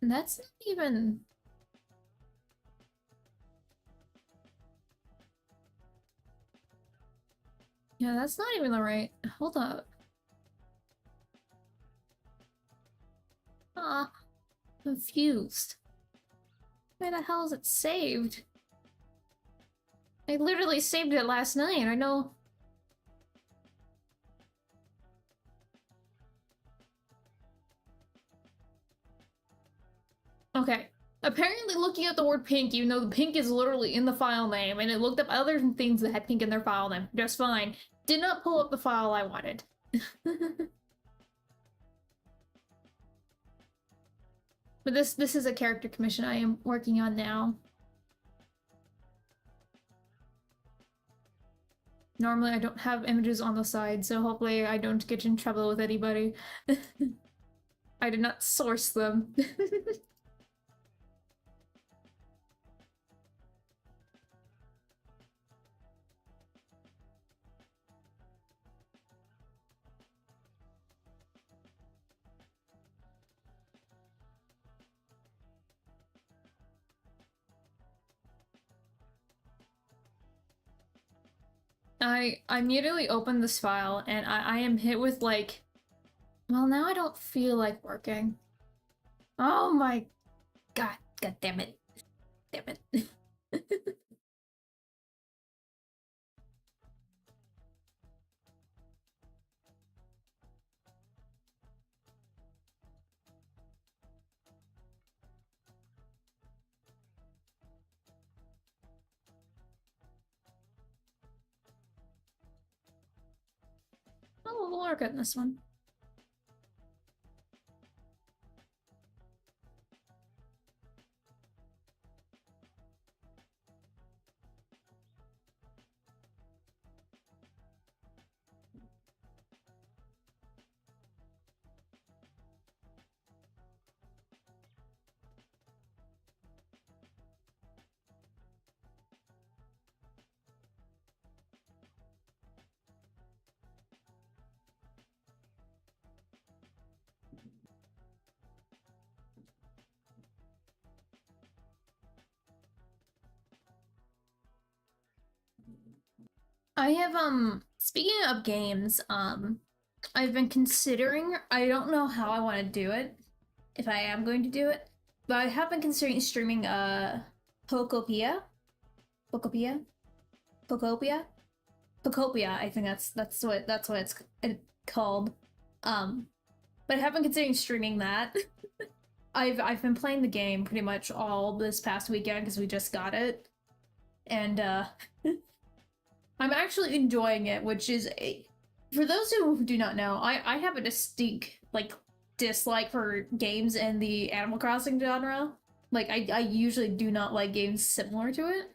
That's not even... Yeah, that's not even the right... Hold up. Confused. Where the hell is it saved? I literally saved it last night. I know... Okay. Apparently looking at the word pink, even though the pink is literally in the file name, and it looked up other things that had pink in their file name, just fine. Did not pull up the file I wanted. But this is a character commission I am working on now. Normally I don't have images on the side, so hopefully I don't get in trouble with anybody. I did not source them. I immediately opened this file and I am hit with like, well, now I don't feel like working. Oh my god, god damn it. Damn it. Oh, we'll work on this one. I have, speaking of games, I've been considering, I don't know how I want to do it, if I am going to do it, but I have been considering streaming, Pokopia? Pokopia? Pokopia? Pokopia, I think that's what it's called. But I have been considering streaming that. I've been playing the game pretty much all this past weekend because we just got it. And, I'm actually enjoying it, which is a... For those who do not know, I have a distinct, like, dislike for games in the Animal Crossing genre. Like, I usually do not like games similar to it.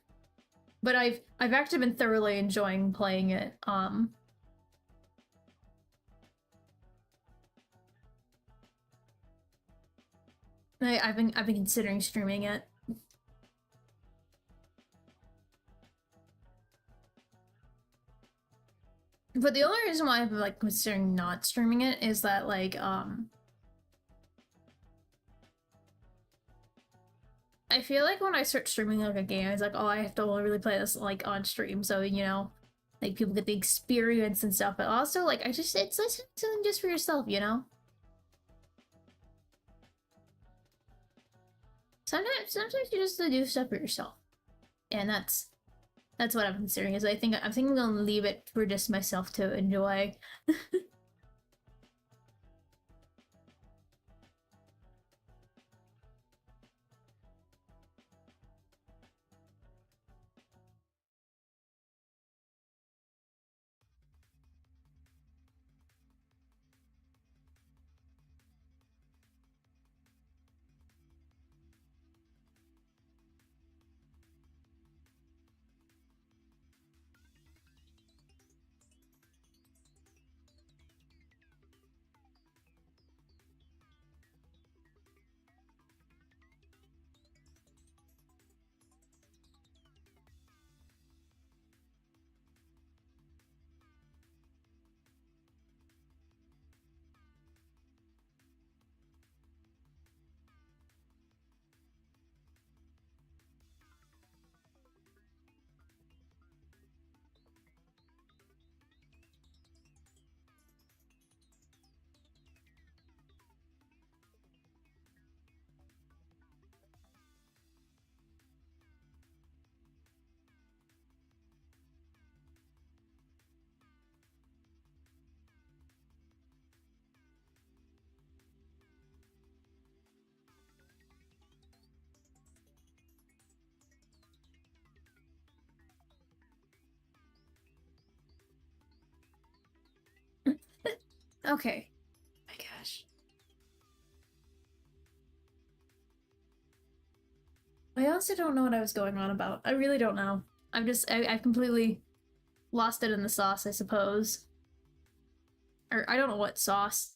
But I've actually been thoroughly enjoying playing it. I've been considering streaming it. But the only reason why I've been like considering not streaming it is that like I feel like when I start streaming like a game, it's like, oh, I have to only really play this like on stream, so you know, like people get the experience and stuff. But also, like, it's listening to them just for yourself, you know. Sometimes you just do stuff for yourself, and that's what I'm considering. Is I'm thinking I'm gonna leave it for just myself to enjoy. Okay. My gosh. I also don't know what I was going on about. I really don't know. I've completely lost it in the sauce, I suppose. Or I don't know what sauce.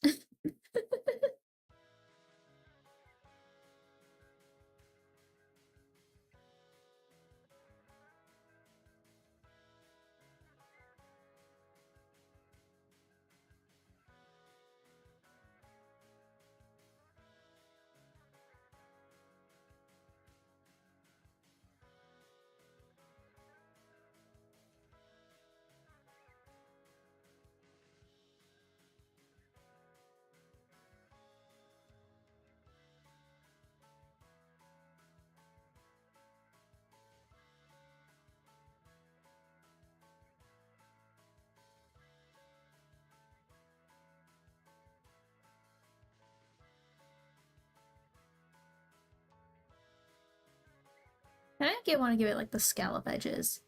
Want to give it like the scallop edges.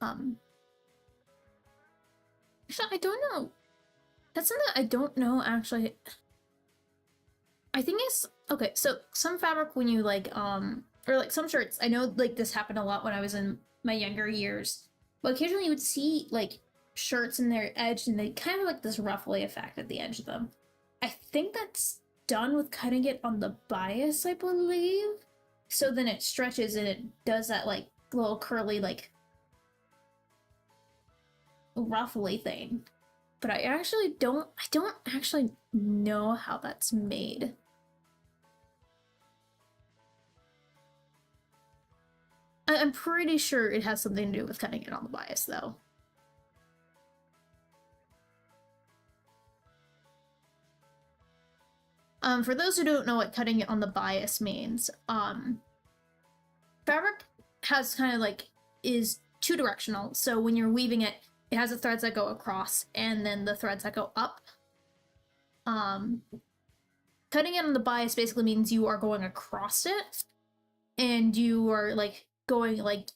Actually, I don't know. That's something I don't know actually. I think it's okay. So some fabric when you like or like some shirts. I know like this happened a lot when I was in my younger years. But occasionally you would see like shirts in their edge and they kind of like this ruffly effect at the edge of them. I think that's done with cutting it on the bias, I believe. So then it stretches and it does that like little curly like ruffly thing. But I don't actually know how that's made. I'm pretty sure it has something to do with cutting it on the bias though. For those who don't know what cutting it on the bias means, fabric has kind of like is two directional. So when you're weaving it, it has the threads that go across and then the threads that go up. Cutting it on the bias basically means you are going across it and you are like going like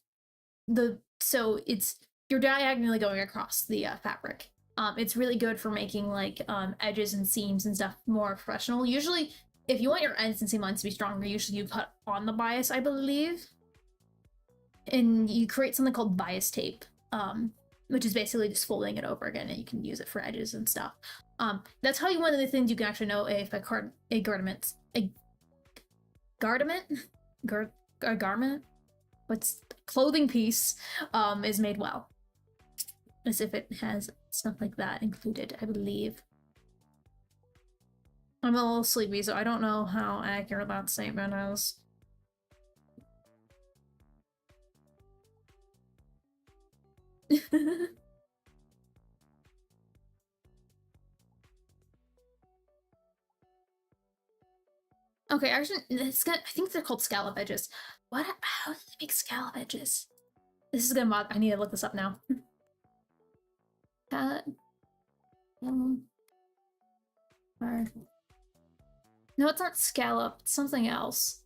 so it's you're diagonally going across the fabric. It's really good for making like edges and seams and stuff more professional. Usually, if you want your ends and seam lines to be stronger, usually you cut on the bias, I believe, and you create something called bias tape, which is basically just folding it over again, and you can use it for edges and stuff. That's how one of the things you can actually know if a garment, a garment, what's clothing piece, is made well, as if it has stuff like that included, I believe. I'm a little sleepy, so I don't know how accurate that statement is. Okay, actually, I think they're called scallop edges. What? How do they make scallop edges? This is gonna mod. I need to look this up now. Or no, it's not scallop. It's something else.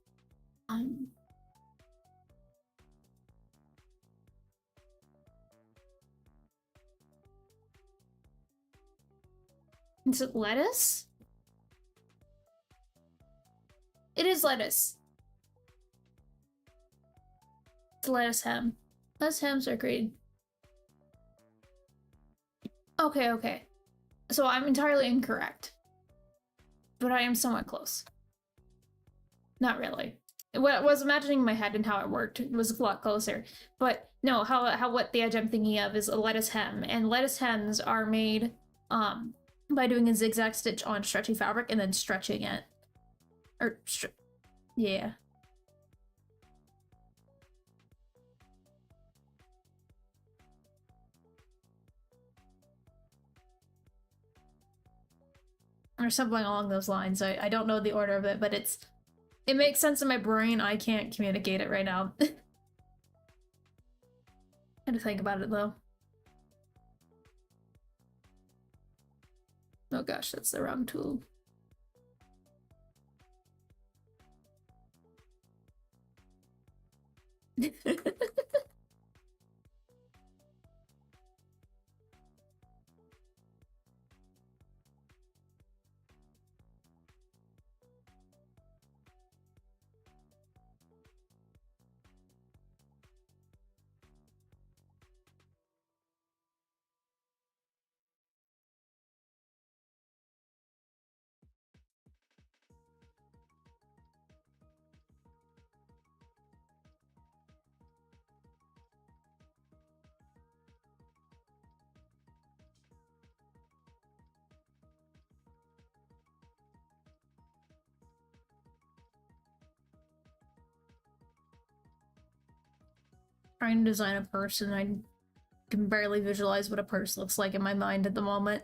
Is it lettuce? It is lettuce. It's lettuce hem. Lettuce hems are great. Okay, okay. So I'm entirely incorrect. But I am somewhat close. Not really. What I was imagining in my head and how it worked was a lot closer. But no, how what the edge I'm thinking of is a lettuce hem. And lettuce hems are made by doing a zigzag stitch on stretchy fabric and then stretching it. Or yeah. Or something along those lines. I don't know the order of it, but it makes sense in my brain. I can't communicate it right now. I had to think about it though. Oh gosh, that's the wrong tool. Trying to design a purse and I can barely visualize what a purse looks like in my mind at the moment.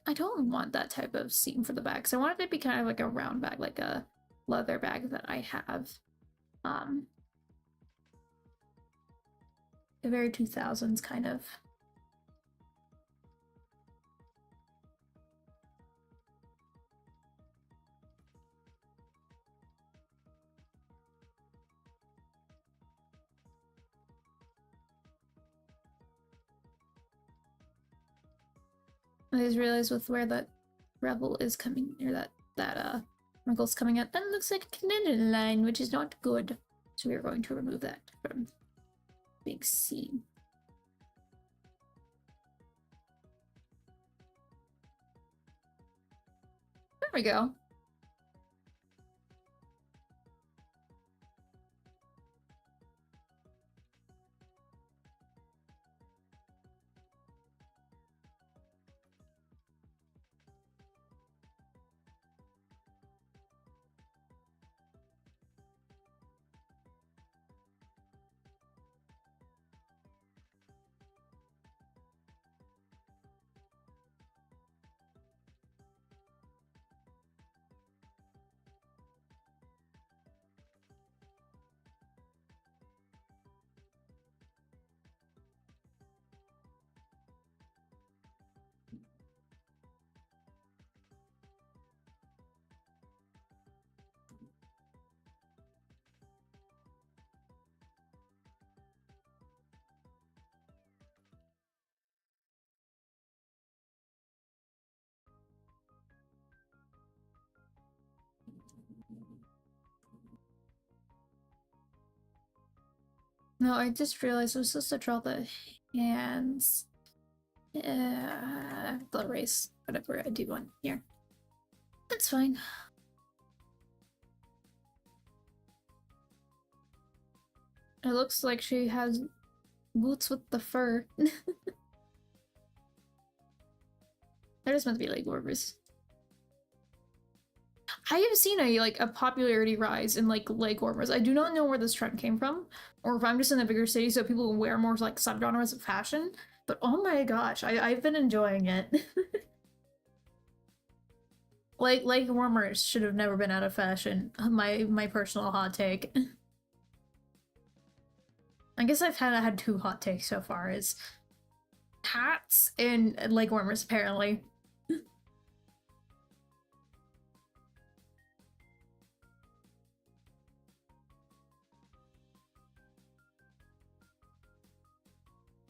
I don't want that type of seam for the bag, because I want it to be kind of like a round bag, like a leather bag that I have. A very 2000s kind of. I just realized with where that rebel is coming, or that wrinkle's coming out, that looks like a Canadian line, which is not good. So we are going to remove that from big seam. There we go. No, I just realized I was supposed to draw the hands. The race, whatever I do one here. That's fine. It looks like she has boots with the fur. They're just meant to be like warmers. I have seen a popularity rise in like leg warmers. I do not know where this trend came from, or if I'm just in a bigger city so people wear more like subgenres of fashion. But oh my gosh, I've been enjoying it. Like leg warmers should have never been out of fashion. My personal hot take. I guess I've had two hot takes so far: is hats and leg warmers apparently.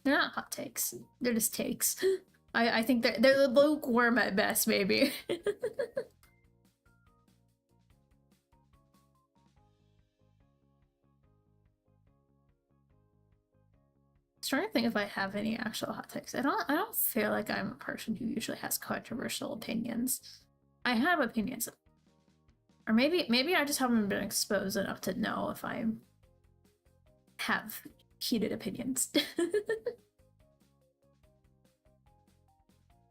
They're not hot takes. They're just takes. I think they're lukewarm at best, maybe. I was trying to think if I have any actual hot takes. I don't feel like I'm a person who usually has controversial opinions. I have opinions. Or maybe I just haven't been exposed enough to know if I have heated opinions.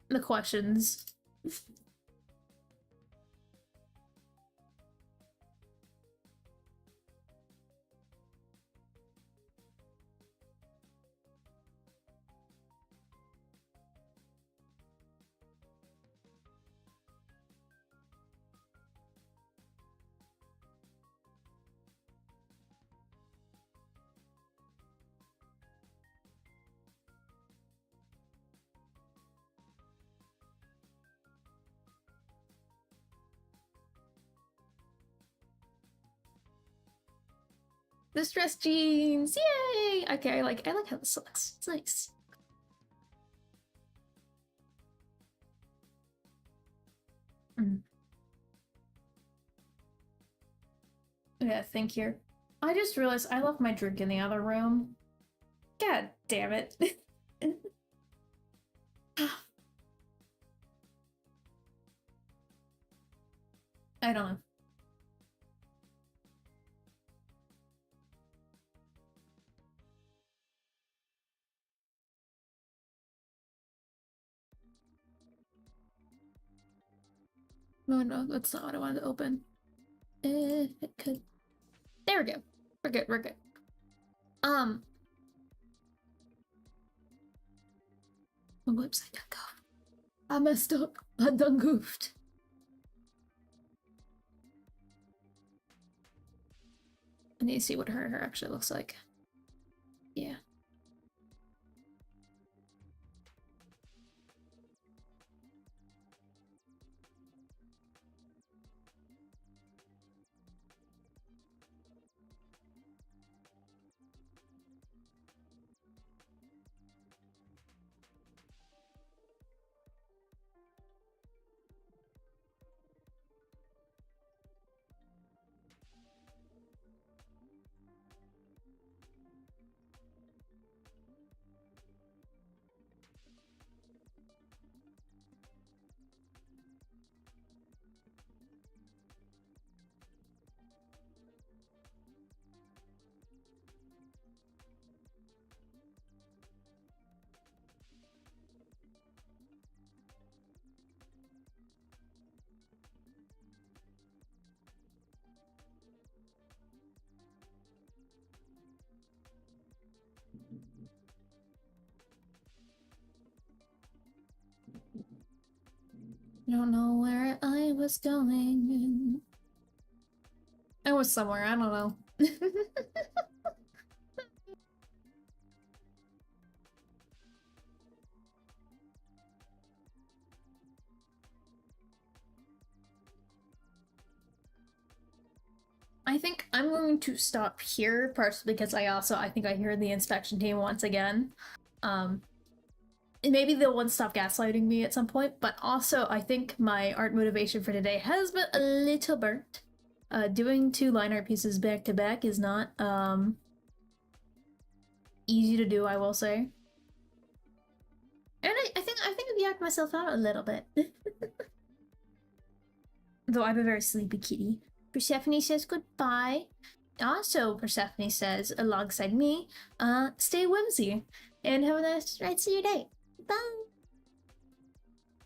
The questions. Distressed jeans, yay! Okay, I like how this looks. It's nice. Yeah, thank you. I just realized I left my drink in the other room. God damn it. I don't know. No, that's not what I wanted to open. If it could. There we go. We're good, we're good. My website got goofed. I messed up. I done goofed. I need to see what her hair actually looks like. Yeah. I don't know where I was going. I was somewhere, I don't know. I think I'm going to stop here, partially because I think I hear the inspection team once again. Maybe they'll want to stop gaslighting me at some point, but also I think my art motivation for today has been a little burnt. Doing two line art pieces back to back is not easy to do, I will say. And I think I've yacked myself out a little bit. Though I'm a very sleepy kitty. Persephone says goodbye. Also, Persephone says, alongside me, stay whimsy and have a nice rest of your day. Bye!